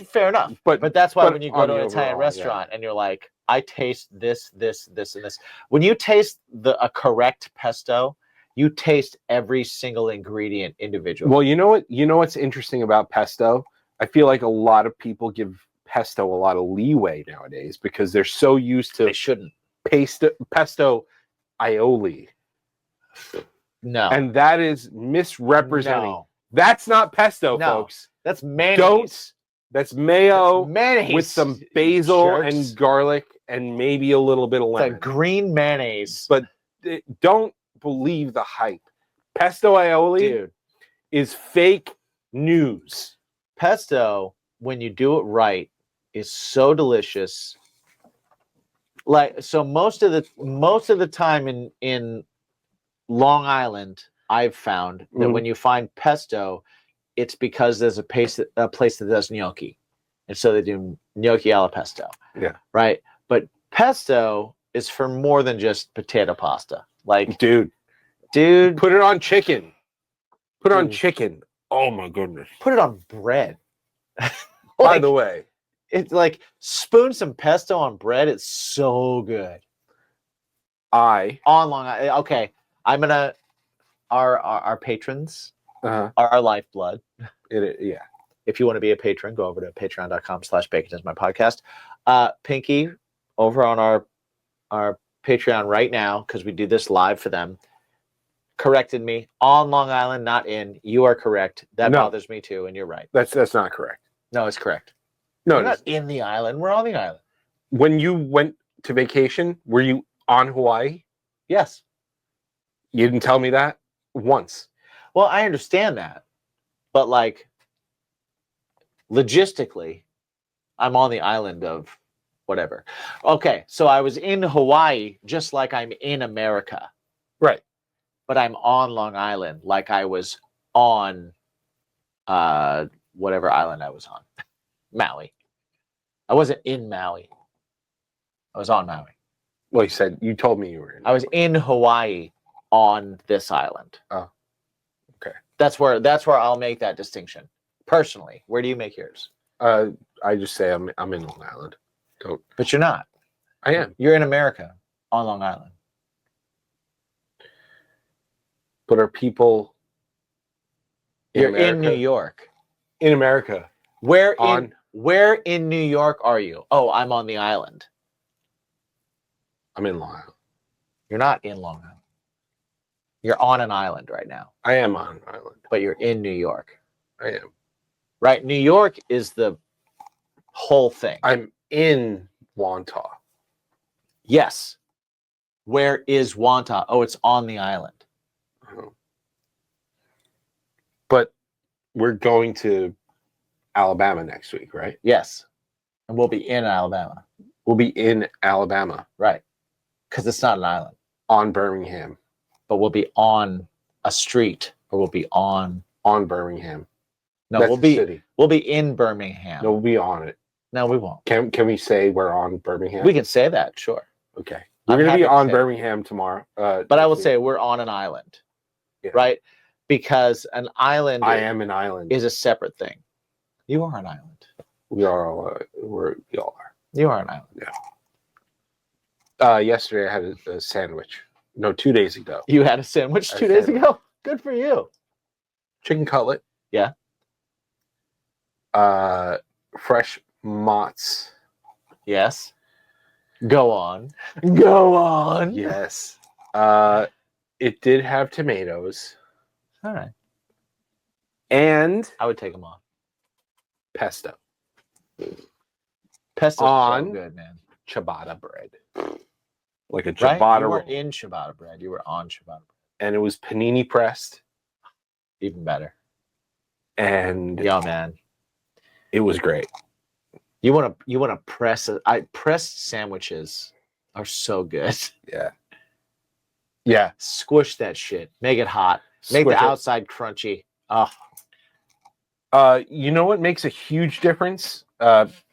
fair enough. But that's why when you go to an Italian restaurant and you're like, I taste this, this, this, and this. When you taste a correct pesto, you taste every single ingredient individually. Well, you know what's interesting about pesto? I feel like a lot of people give pesto a lot of leeway nowadays because they're so used to they shouldn't pesto aioli. No. And that is misrepresenting. No. That's not pesto, folks. That's mayonnaise. That's mayo mayonnaise with some basil and garlic and maybe a little bit of lemon. The green mayonnaise. But don't believe the hype. Pesto aioli is fake news. Pesto, when you do it right, is so delicious. Like, so most of the time in Long Island, I've found that when you find pesto, it's because there's a place that does gnocchi. And so they do gnocchi alla pesto. Yeah. Right? But pesto is for more than just potato pasta. Like, dude, put it on chicken. Put it on chicken. Oh my goodness. Put it on bread. By the way, it's like spoon some pesto on bread. It's so good. On Long Island. Okay, I'm gonna. Our patrons are our lifeblood. Yeah. If you want to be a patron, go over to patreon.com/bacon is my podcast. Pinky over on our Patreon right now, because we do this live for them, corrected me. On Long Island, not in. You are correct. That bothers me too, and you're right. That's not correct. No, it's correct. No, we're not in the island. We're on the island. When you went to vacation, were you on Hawaii? Yes. You didn't tell me that once. Well, I understand that, but like logistically, I'm on the island of whatever. Okay, so I was in Hawaii just like I'm in America. Right. But I'm on Long Island like I was on whatever island I was on. Maui. I wasn't in Maui. I was on Maui. Well, you told me you were in. I was in Hawaii on this island. Oh. Okay. That's where I'll make that distinction. Personally, where do you make yours? I just say I'm in Long Island. Don't. But you're not. I am. You're in America on Long Island. But are people You're in New York. In America. Where in New York are you? Oh, I'm on the island. I'm in Long Island. You're not in Long Island. You're on an island right now. I am on an island. But you're in New York. I am. Right? New York is the whole thing. I'm in Wantagh. Yes. Where is Wantagh? Oh, it's on the island. But we're going to Alabama next week, right? Yes. And we'll be in Alabama. We'll be in Alabama. Right. Because it's not an island. On Birmingham. But we'll be on a street, or we'll be on Birmingham. No, That's we'll be in Birmingham. No, we'll be on it. No, we won't. Can we say we're on Birmingham? We can say that, sure. Okay. We're going to be on Birmingham tomorrow. But I will say we're on an island, right? Because an island I am an island. Is a separate thing. You are an island. We all are. You are an island. Yeah. Yesterday I had a sandwich. No, 2 days ago. You had a sandwich 2 days ago? Good for you. Chicken cutlet. Yeah. Fresh mozz. Yes. Go on. Go on. Yes. It did have tomatoes. All right. And I would take them on. Pesto. Pesto on so good, man. ciabatta bread. Like a ciabatta ciabatta You were roll. in ciabatta bread. You were on ciabatta bread. And it was panini pressed. Even better. And yeah, man. It was great. You want to press pressed sandwiches are so good. Yeah. Yeah. Squish that shit. Make it hot. Make the outside crunchy. Oh. You know what makes a huge difference?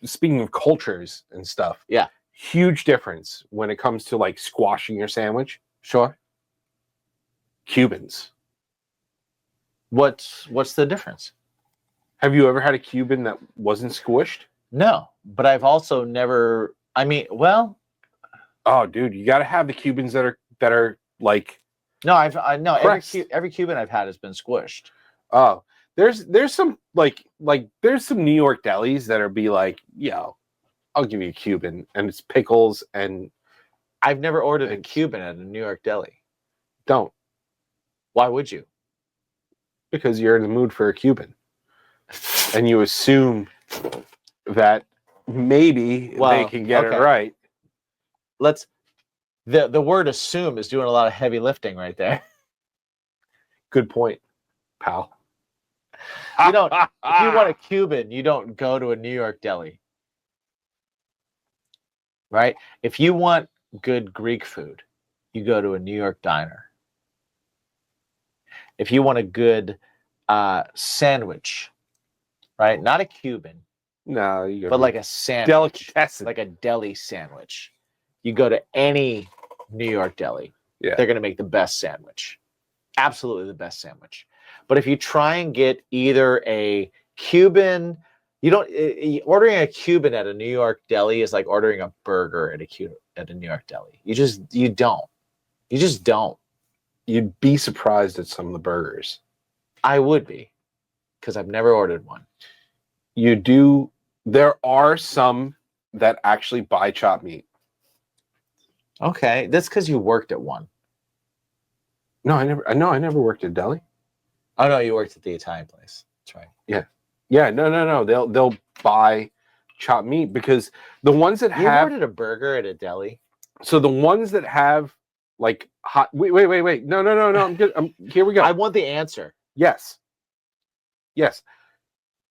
Speaking of cultures and stuff. Yeah. Huge difference when it comes to like squashing your sandwich. Sure. Cubans. What's the difference? Have you ever had a Cuban that wasn't squished? No, but I've also never. I mean, well. Oh, dude, you got to have the Cubans that are like. No, every Cuban I've had has been squished. Oh, there's some like there's some New York delis that'll be like, yo, I'll give you a Cuban, and it's pickles and. I've never ordered a Cuban at a New York deli. Don't. Why would you? Because you're in the mood for a Cuban, and you assume that maybe they can get it right. The word assume is doing a lot of heavy lifting right there. Good point, pal. You don't. If you want a Cuban, you don't go to a New York deli, right? If you want good Greek food, you go to a New York diner. If you want a good sandwich, right? Not a Cuban, No, you but like a sandwich, delicatessen. like a deli sandwich. You go to any New York deli, Yeah. they're gonna make the best sandwich, absolutely the best sandwich. But if you try and get either a Cuban, you don't ordering a Cuban at a New York deli is like ordering a burger at a New York deli. You just don't. You'd be surprised at some of the burgers. I would be, because I've never ordered one. You do. There are some that actually buy chopped meat. Okay, that's because you worked at one. No, I never. No, I never worked at a deli. Oh no, you worked at the Italian place. That's right. Yeah. No. They'll buy chopped meat because the ones that You have. ordered a burger at a deli? So the ones that have like hot. Wait. No. I'm good. Here we go. I want the answer. Yes.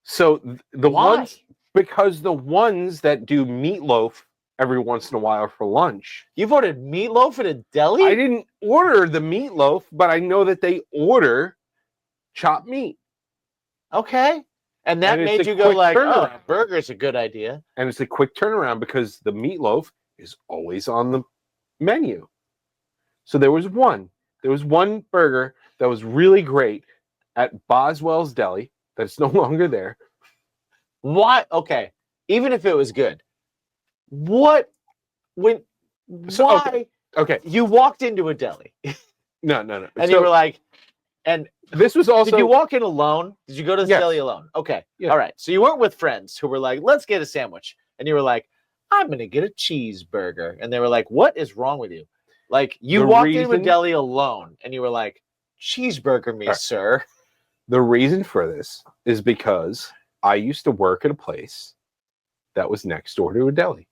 So the Why? ones, because the ones that do meatloaf every once in a while for lunch. You've ordered meatloaf at a deli? I didn't order the meatloaf, but I know that they order chopped meat. Okay. And that And it's made a you go quick like, oh, turnaround. burger's a good idea. And it's a quick turnaround because the meatloaf is always on the menu. So there was one burger that was really great at Boswell's Deli that's no longer there. Why? Okay. Even if it was good, what? Why? Okay. You walked into a deli No. and you were like, and this was also. did you walk in alone? Did you go to the Yes. deli alone? Okay. Yeah. All right. So you weren't with friends who were like, let's get a sandwich. And you were like, I'm going to get a cheeseburger. And they were like, what is wrong with you? Like, you walked into a deli alone and you were like, cheeseburger me, sir. The reason for this is because I used to work at a place that was next door to a deli.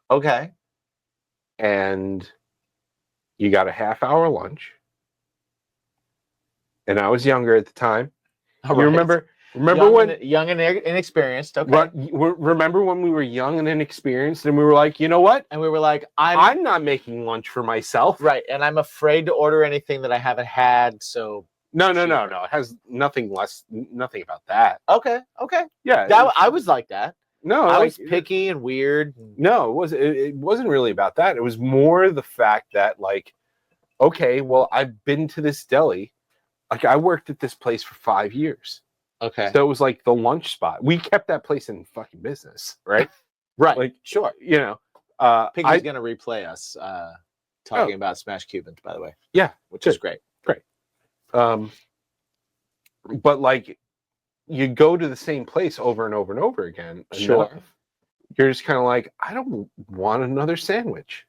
Okay. And you got a half-hour lunch. And I was younger at the time. All You right. remember young when young and inexperienced. Okay. remember when we were young and inexperienced and we were like, you know what? And we were like, I'm not making lunch for myself. right, and I'm afraid to order anything that I haven't had. So No. It has nothing about that. okay. Yeah. I was like that. No, I like, was picky and weird. No, it wasn't really about that. It was more the fact that, like, okay, well, I've been to this deli. Like, I worked at this place for 5 years. Okay. So it was like the lunch spot. We kept that place in fucking business, right? Right. Like, sure. you know, Piggy's gonna replay us talking about Smash Cubans, by the way. Yeah, which is great. But like, you go to the same place over and over and over again. Sure. You're just kind of like, I don't want another sandwich.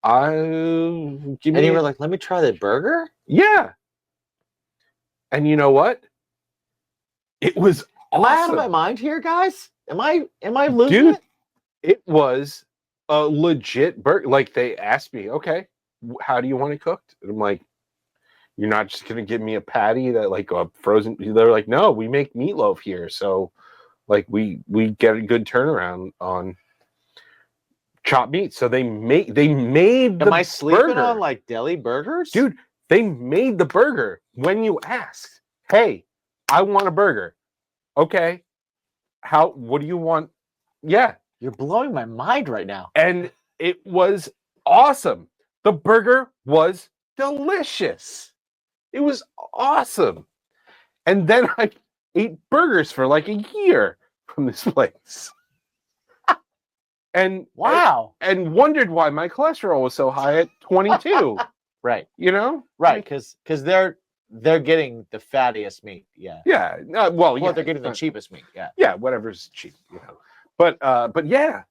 And you were like, let me try the burger? Yeah. And you know what? It was Am awesome. I out of my mind here, guys? Am I losing Dude, it? It was a legit burger. Like, they asked me, okay, how do you want it cooked? And I'm like, you're not just gonna give me a patty that like a frozen. They're like, no, we make meatloaf here, so like we get a good turnaround on chopped meat. So they made Am I sleeping burger. on like deli burgers? Dude, they made the burger when you asked, hey, I want a burger. Okay. What do you want? Yeah. You're blowing my mind right now. And it was awesome. The burger was delicious. It was awesome. And then I ate burgers for like a year from this place. And wow. And wondered why my cholesterol was so high at 22. Right. You know? Right, because they're getting the fattiest meat. Yeah. Yeah. Yeah, they're getting the cheapest meat. Yeah. Yeah, whatever's cheap, you know. But yeah,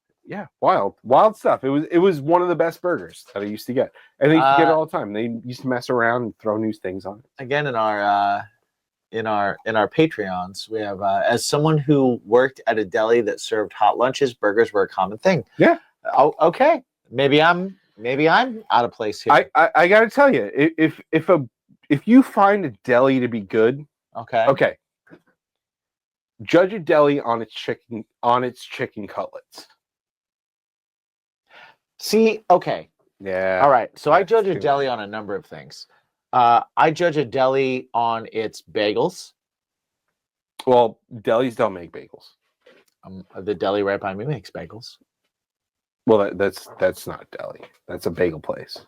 wild stuff. It was one of the best burgers that I used to get, and they used to get it all the time. They used to mess around and throw new things on it. Again, in our Patreons, we have as someone who worked at a deli that served hot lunches, burgers were a common thing. Yeah. Oh, okay. Maybe I'm out of place here. I got to tell you, if you find a deli to be good, okay. Judge a deli on its chicken cutlets. See, okay. Yeah. All right. So I judge a deli on a number of things. I judge a deli on its bagels. Well, delis don't make bagels. The deli right by me makes bagels. Well, that's not a deli. That's a bagel place.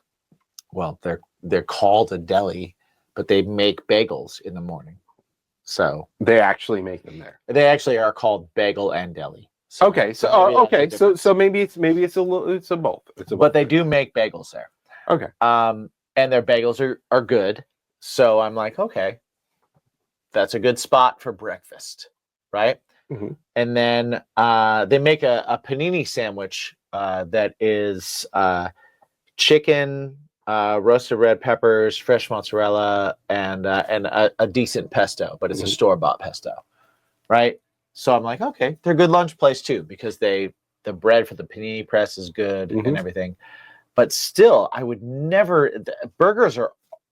Well, they're called a deli, but they make bagels in the morning. So they actually make them there. They actually are called bagel and deli. So okay, so maybe it's a both. But they do make bagels there. Okay. And their bagels are good. So I'm like, okay, that's a good spot for breakfast, right? Mm-hmm. And then they make a panini sandwich that is chicken, roasted red peppers, fresh mozzarella, and a decent pesto, but it's a store-bought pesto, right? So I'm like, okay, they're a good lunch place too, because the bread for the panini press is good and everything. But still, I would never. Burgers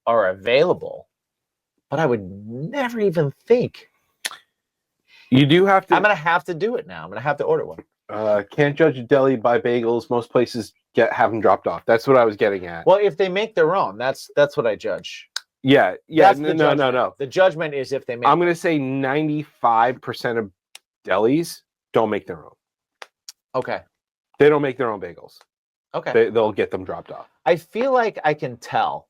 are available, but I would never even think. You do have to. I'm gonna have to do it now. I'm gonna have to order one. Can't judge a deli by bagels. Most places have them dropped off. That's what I was getting at. Well, if they make their own, that's what I judge. Yeah. No. The judgment is if they make. I'm gonna say 95% of delis don't make their own. Okay. They don't make their own bagels. Okay. They'll get them dropped off. I feel like I can tell.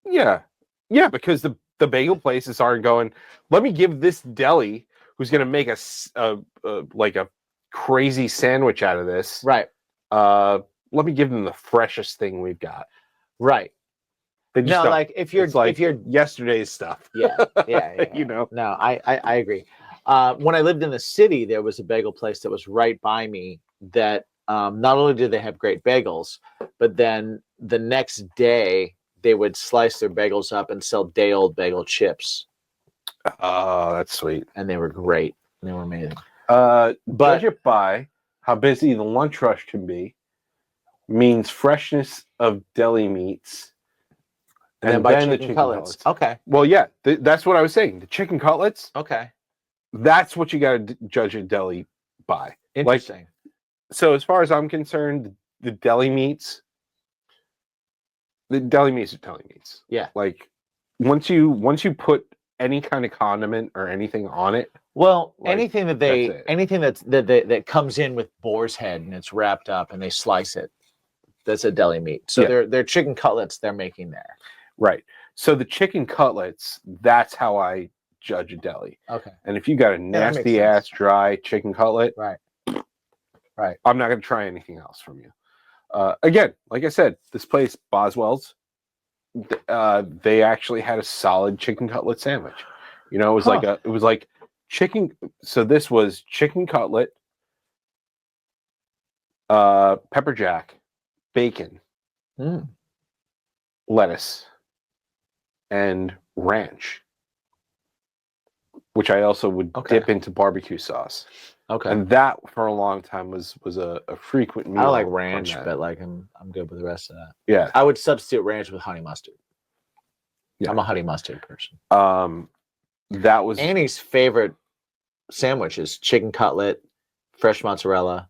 Yeah, because the bagel places aren't going. Let me give this deli who's gonna make like a crazy sandwich out of this. Right. Let me give them the freshest thing we've got. Right. No, like if you're yesterday's stuff. Yeah. No, I agree. When I lived in the city, there was a bagel place that was right by me that not only did they have great bagels, but then the next day they would slice their bagels up and sell day-old bagel chips. Oh, that's sweet. And they were great. They were amazing. But judge it by how busy the lunch rush can be, means freshness of deli meats, and then the chicken cutlets. Okay. Well, yeah, that's what I was saying. The chicken cutlets. Okay. That's what you got to judge a deli by. Interesting. So as far as I'm concerned, the deli meats are deli meats. Yeah. Like once you put any kind of condiment or anything on it. Well, anything that comes in with boar's head and it's wrapped up and they slice it, that's a deli meat. So they're chicken cutlets they're making there. Right. So the chicken cutlets, that's how I judge a deli. Okay. And if you got a nasty ass dry chicken cutlet, right, I'm not going to try anything else from you. Again, like I said, this place Boswell's, they actually had a solid chicken cutlet sandwich. You know, it was like chicken. So this was chicken cutlet, pepper jack, bacon, lettuce, and ranch, which I also would dip into barbecue sauce. Okay. And that for a long time was a frequent meal. I like ranch, but like I'm good with the rest of that. Yeah. I would substitute ranch with honey mustard. Yeah. I'm a honey mustard person. That was Annie's favorite sandwich is chicken cutlet, fresh mozzarella,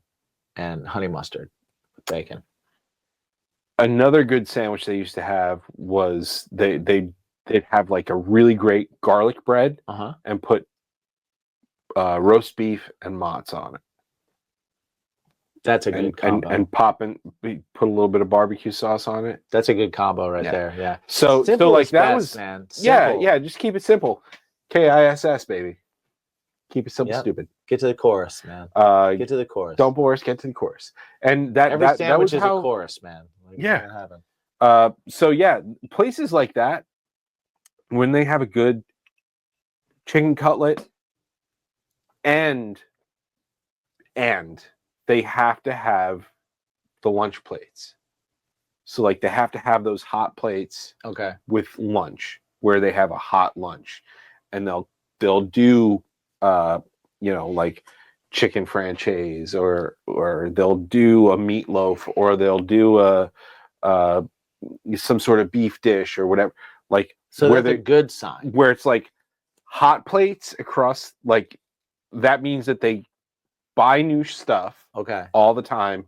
and honey mustard with bacon. Another good sandwich they used to have was they'd have like a really great garlic bread and put roast beef and mozz on it. That's a good combo. And put a little bit of barbecue sauce on it. That's a good combo right there. Yeah. So like that best, was man. Simple. Yeah. Just keep it simple. KISS, baby. Keep it simple, stupid. Get to the chorus, man. Get to the chorus. Don't bore us. Get to the chorus. And every sandwich was is a chorus, man. Like, so yeah, places like that, when they have a good chicken cutlet, and they have to have the lunch plates. So like they have to have those hot plates with lunch, where they have a hot lunch, and they'll do like chicken franchise or they'll do a meatloaf, or they'll do some sort of beef dish or whatever. Like, so that's a good sign. Where it's like hot plates across, like that means that they buy new stuff all the time.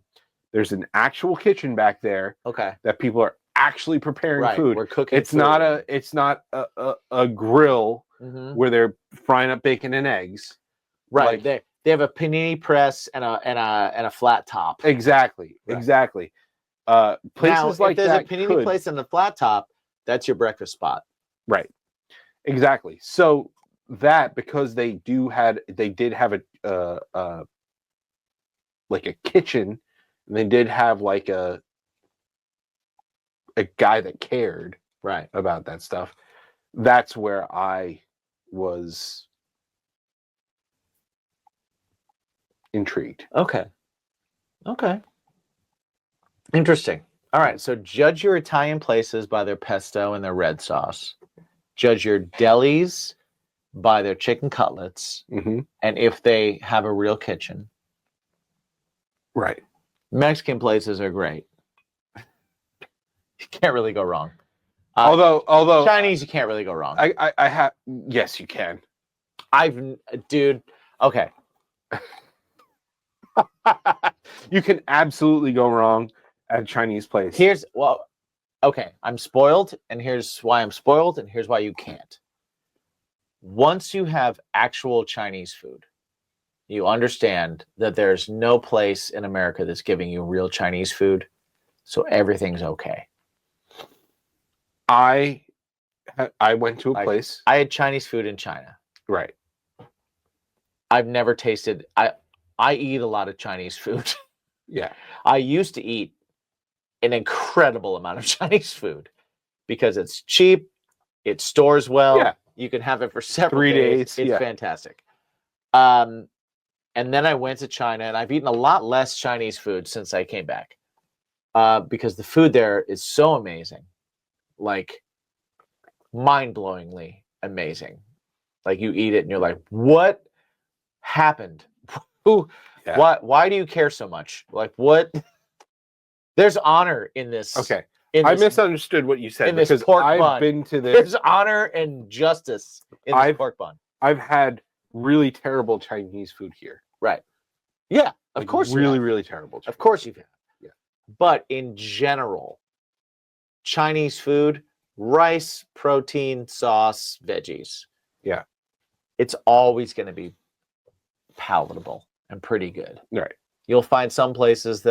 There's an actual kitchen back there that people are actually preparing food. We're cooking. It's not a grill Mm-hmm. where they're frying up bacon and eggs. Right. Like, They have a panini press and a flat top. exactly. Right. Exactly. Places now, like if there's that a panini place and a flat top, that's your breakfast spot. Right. Exactly. So that, because they did have a like a kitchen, and they did have like a guy that cared Right. about that stuff. That's where I was intrigued. Okay. Interesting. All right. So judge your Italian places by their pesto and their red sauce. Judge your delis by their chicken cutlets, Mm-hmm. and if they have a real kitchen. Right. Mexican places are great. You can't really go wrong. Although Chinese, you can't really go wrong. I have, yes, you can. Dude. Okay. You can absolutely go wrong at a Chinese place. Okay, I'm spoiled, and here's why I'm spoiled, and here's why you can't. Once you have actual Chinese food, you understand that there's no place in America that's giving you real Chinese food, so everything's okay. I went to a place. I had Chinese food in China. Right. I've never tasted. I eat a lot of Chinese food. Yeah. I used to eat an incredible amount of Chinese food because it's cheap, it stores well. Yeah. You can have it for several 3 days. It's fantastic. And then I went to China, and I've eaten a lot less Chinese food since I came back because the food there is so amazing, like mind-blowingly amazing. Like you eat it, and you're like, "What happened? Why do you care so much? Like what?" There's honor in this. Okay. I misunderstood what you said because I've been to this. There's honor and justice in this pork bun. I've had really terrible Chinese food here. Right. Yeah, of course. Really, really terrible. Of course you've had. Yeah. But in general, Chinese food, rice, protein, sauce, veggies. Yeah. It's always going to be palatable and pretty good. Right. You'll find some places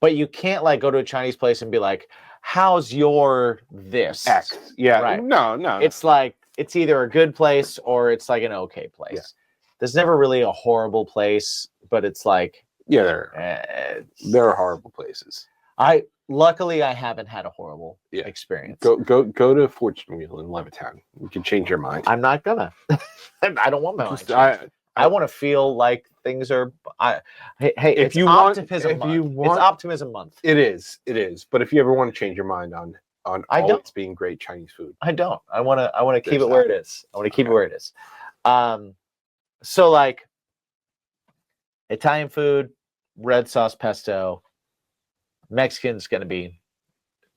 but you can't like go to a Chinese place and be like, "How's your this?" X. Yeah. Right. No. It's like it's either a good place or it's like an okay place. Yeah. There's never really a horrible place, but it's like there are horrible places. Luckily I haven't had a horrible experience. Go to Fortune Wheel in Levittown. You can change your mind. I'm not gonna. I don't want my mind. I want to feel like things are. Hey, if you optimism month. It's optimism month. It is. But if you ever want to change your mind on always being great Chinese food, I don't. I want to keep it where it is. I want to keep it where it is. So like Italian food, red sauce pesto. Mexican's going to be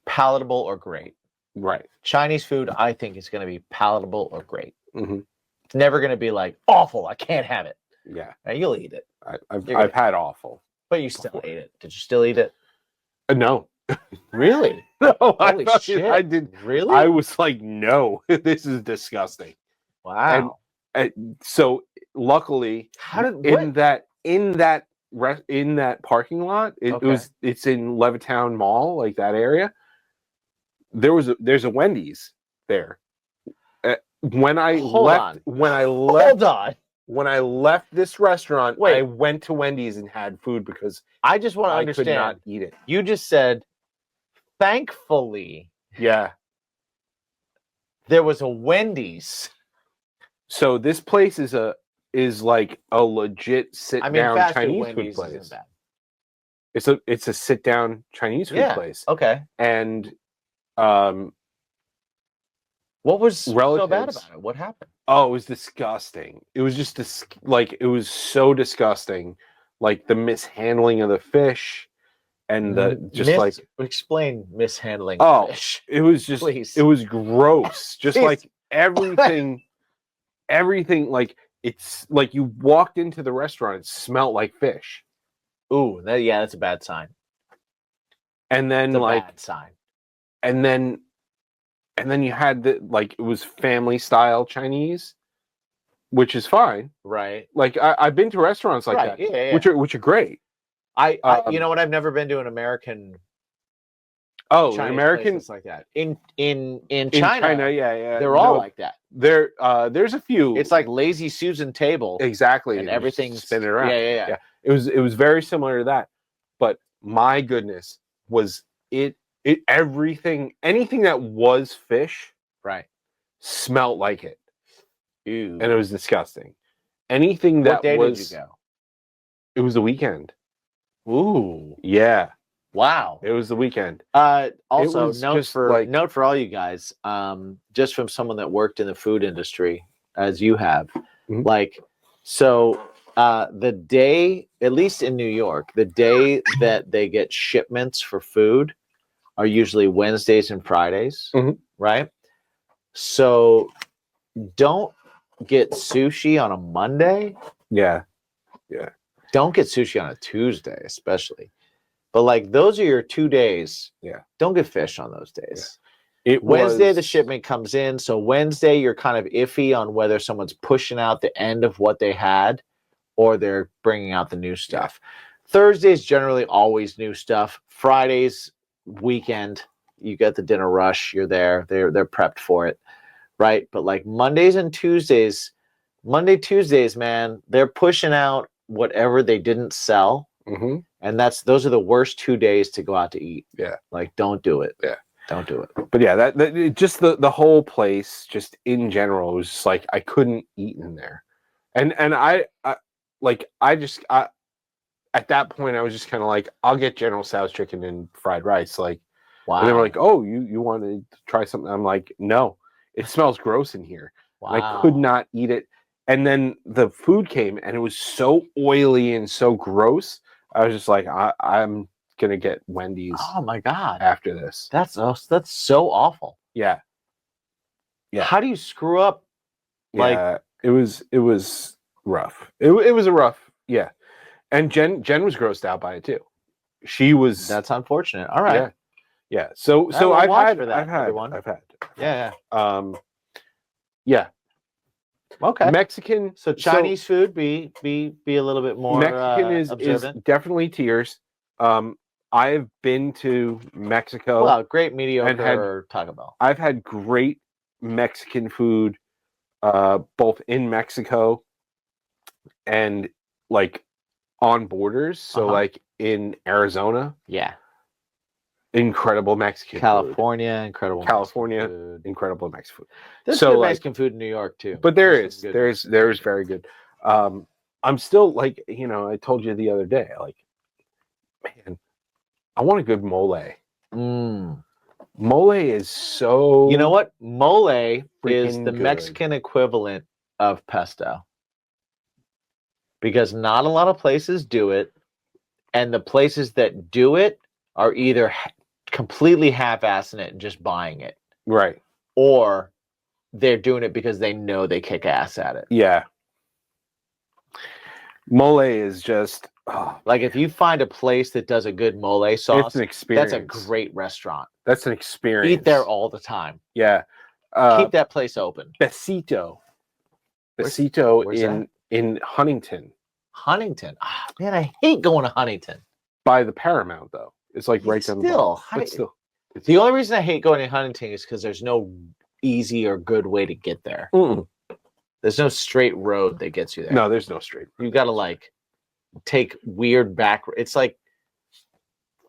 palatable or great. Right. Chinese food, I think, is going to be palatable or great. Mm-hmm. It's never going to be like awful. I can't have it. Yeah. Now, you'll eat it. I've had awful. But you still ate it. Did you still eat it? No. Really? No. Holy shit. I did. Really? I was like, no, this is disgusting. Wow. And so luckily, in that parking lot, it's in Levittown Mall, like that area. There's a Wendy's there. When I left this restaurant, I went to Wendy's and had food because I just want to understand. Could not eat it. You just said, thankfully, yeah, there was a Wendy's. So this place is like a legit sit-down Chinese food place. It's a sit-down Chinese food place. Okay. And what was so bad about it? What happened? Oh, it was disgusting. It was just it was so disgusting. Like the mishandling of the fish and explain mishandling of fish. It was just It was gross. Just like everything like it's like you walked into the restaurant, it smelled like fish. Ooh, that's a bad sign. And then bad sign. and then you had the it was family style Chinese, which is fine. Right. Like I've been to restaurants like Right. that, Yeah. which are great. You know what? I've never been to an American Oh, Chinese American places like that. In China, in China, yeah. they're all like that. There's a few. It's like Lazy Susan table. Exactly, And just everything's spin it around. Yeah. It was very similar to that, but my goodness, was it anything that was fish Right. smelled like it, Ew. and it was disgusting. Anything What that day was did you go? it was the weekend. Ooh. Yeah, Wow. it was the weekend. Also, was note just for all you guys, just from someone that worked in the food industry, as you have, Mhm. the day, at least in New York, the day that they get shipments for food are usually Wednesdays and Fridays, Mhm. right? So don't get sushi on a Monday. Yeah. Don't get sushi on a Tuesday, especially. But like those are your 2 days. Yeah. Don't get fish on those days. Wednesday the shipment comes in. So Wednesday, you're kind of iffy on whether someone's pushing out the end of what they had or they're bringing out the new stuff. Thursdays, generally always new stuff. Fridays, weekend, you get the dinner rush. You're there. They're prepped for it, right? But like Mondays and Tuesdays, Tuesdays, man, they're pushing out whatever they didn't sell. Mm-hmm. And those are the worst 2 days to go out to eat. Yeah. Like, don't do it. Yeah. Don't do it. But yeah, that just the whole place, just in general, was just like I couldn't eat in there, and I at that point I was just kind of like, I'll get General Tso's chicken and fried rice. Like, Wow. And they were like, oh, you wanted to try something? I'm like, no, it smells gross in here. Wow. And I could not eat it. And then the food came and it was so oily and so gross. I was just like, I'm gonna get Wendy's. Oh my God. After this. That's so awful. Yeah. Yeah. How do you screw up? Yeah, it was rough. It was a rough, yeah. And Jen was grossed out by it too. She was. That's unfortunate. All right. Yeah. So I've had. Yeah. Yeah. Okay. Mexican. So Chinese food be a little bit more Mexican is definitely tiers. I've been to Mexico. Well, great, mediocre, Taco Bell. I've had great Mexican food, both in Mexico and like on borders. So like in Arizona. Yeah. Incredible Mexican California, food. incredible California, Mexican food. Incredible Mexican food. There's good Mexican food in New York too. But there's very good. I'm still like, I told you the other day, like, man, I want a good mole. Mole is so. You know what? Mole is the good. Mexican equivalent of pesto. Because not a lot of places do it. And the places that do it are either completely half-assing it and just buying it. Right. Or they're doing it because they know they kick ass at it. Yeah. Mole is just. Like if you find a place that does a good mole sauce, it's an experience. That's a great restaurant. That's an experience. Eat there all the time. Yeah. Keep that place open. Besito in Huntington. Huntington. Man, I hate going to Huntington. By the Paramount, though. It's like right down the bottom. But still. The only reason I hate going to Huntington is because there's no easy or good way to get there. There's no straight road that gets you there. No, there's no straight road. You got to like take weird back. It's like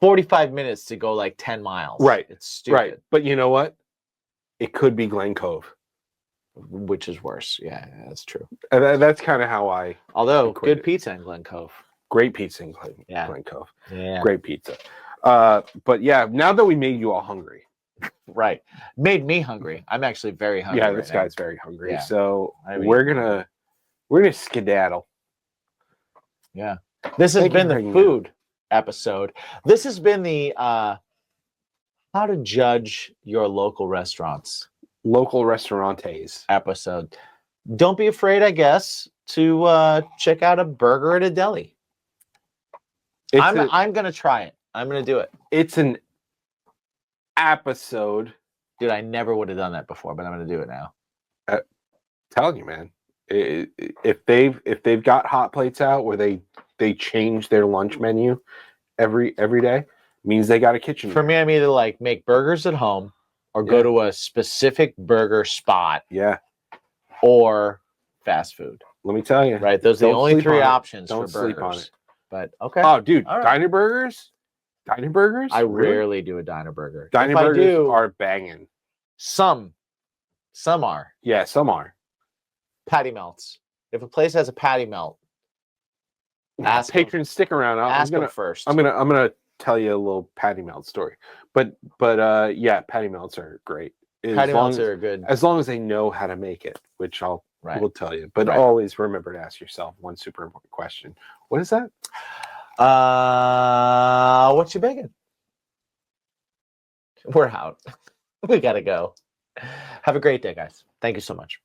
45 minutes to go like 10 miles. Right. It's stupid. Right. But you know what? It could be Glen Cove. Which is worse. Yeah, that's true. That's kind of how I. Although good pizza in Glen Cove. Great pizza in Glen Cove. Yeah. Great pizza. But yeah, now that we made you all hungry. Right. Made me hungry. I'm actually very hungry. Yeah, this guy's very hungry. Yeah. So we're gonna skedaddle. Yeah. This has been the food episode. This has been the how to judge your local restaurants. Local restaurantes episode. Don't be afraid, I guess, to check out a burger at a deli. I'm gonna try it. I'm gonna do it. It's an episode. Dude, I never would have done that before, but I'm going to do it now. Telling you, man. If they've got hot plates out where they change their lunch menu every day, means they got a kitchen. For me, I'm either like make burgers at home or go to a specific burger spot. Yeah. Or fast food. Let me tell you. Right. Those are the only three options for burgers. Don't sleep on it. But okay. Oh, dude, right. Diner burgers? Diner burgers? I rarely do a diner burger. Diner burgers are banging. Some are. Yeah, some are. Patty melts. If a place has a patty melt, ask patrons stick around. Ask them first. I'm gonna tell you a little patty melt story. But yeah, patty melts are great. Patty melts are good. As long as they know how to make it, which will tell you. But always remember to ask yourself one super important question. What is that? What's your bacon? We're out. We gotta go. Have a great day, guys. Thank you so much.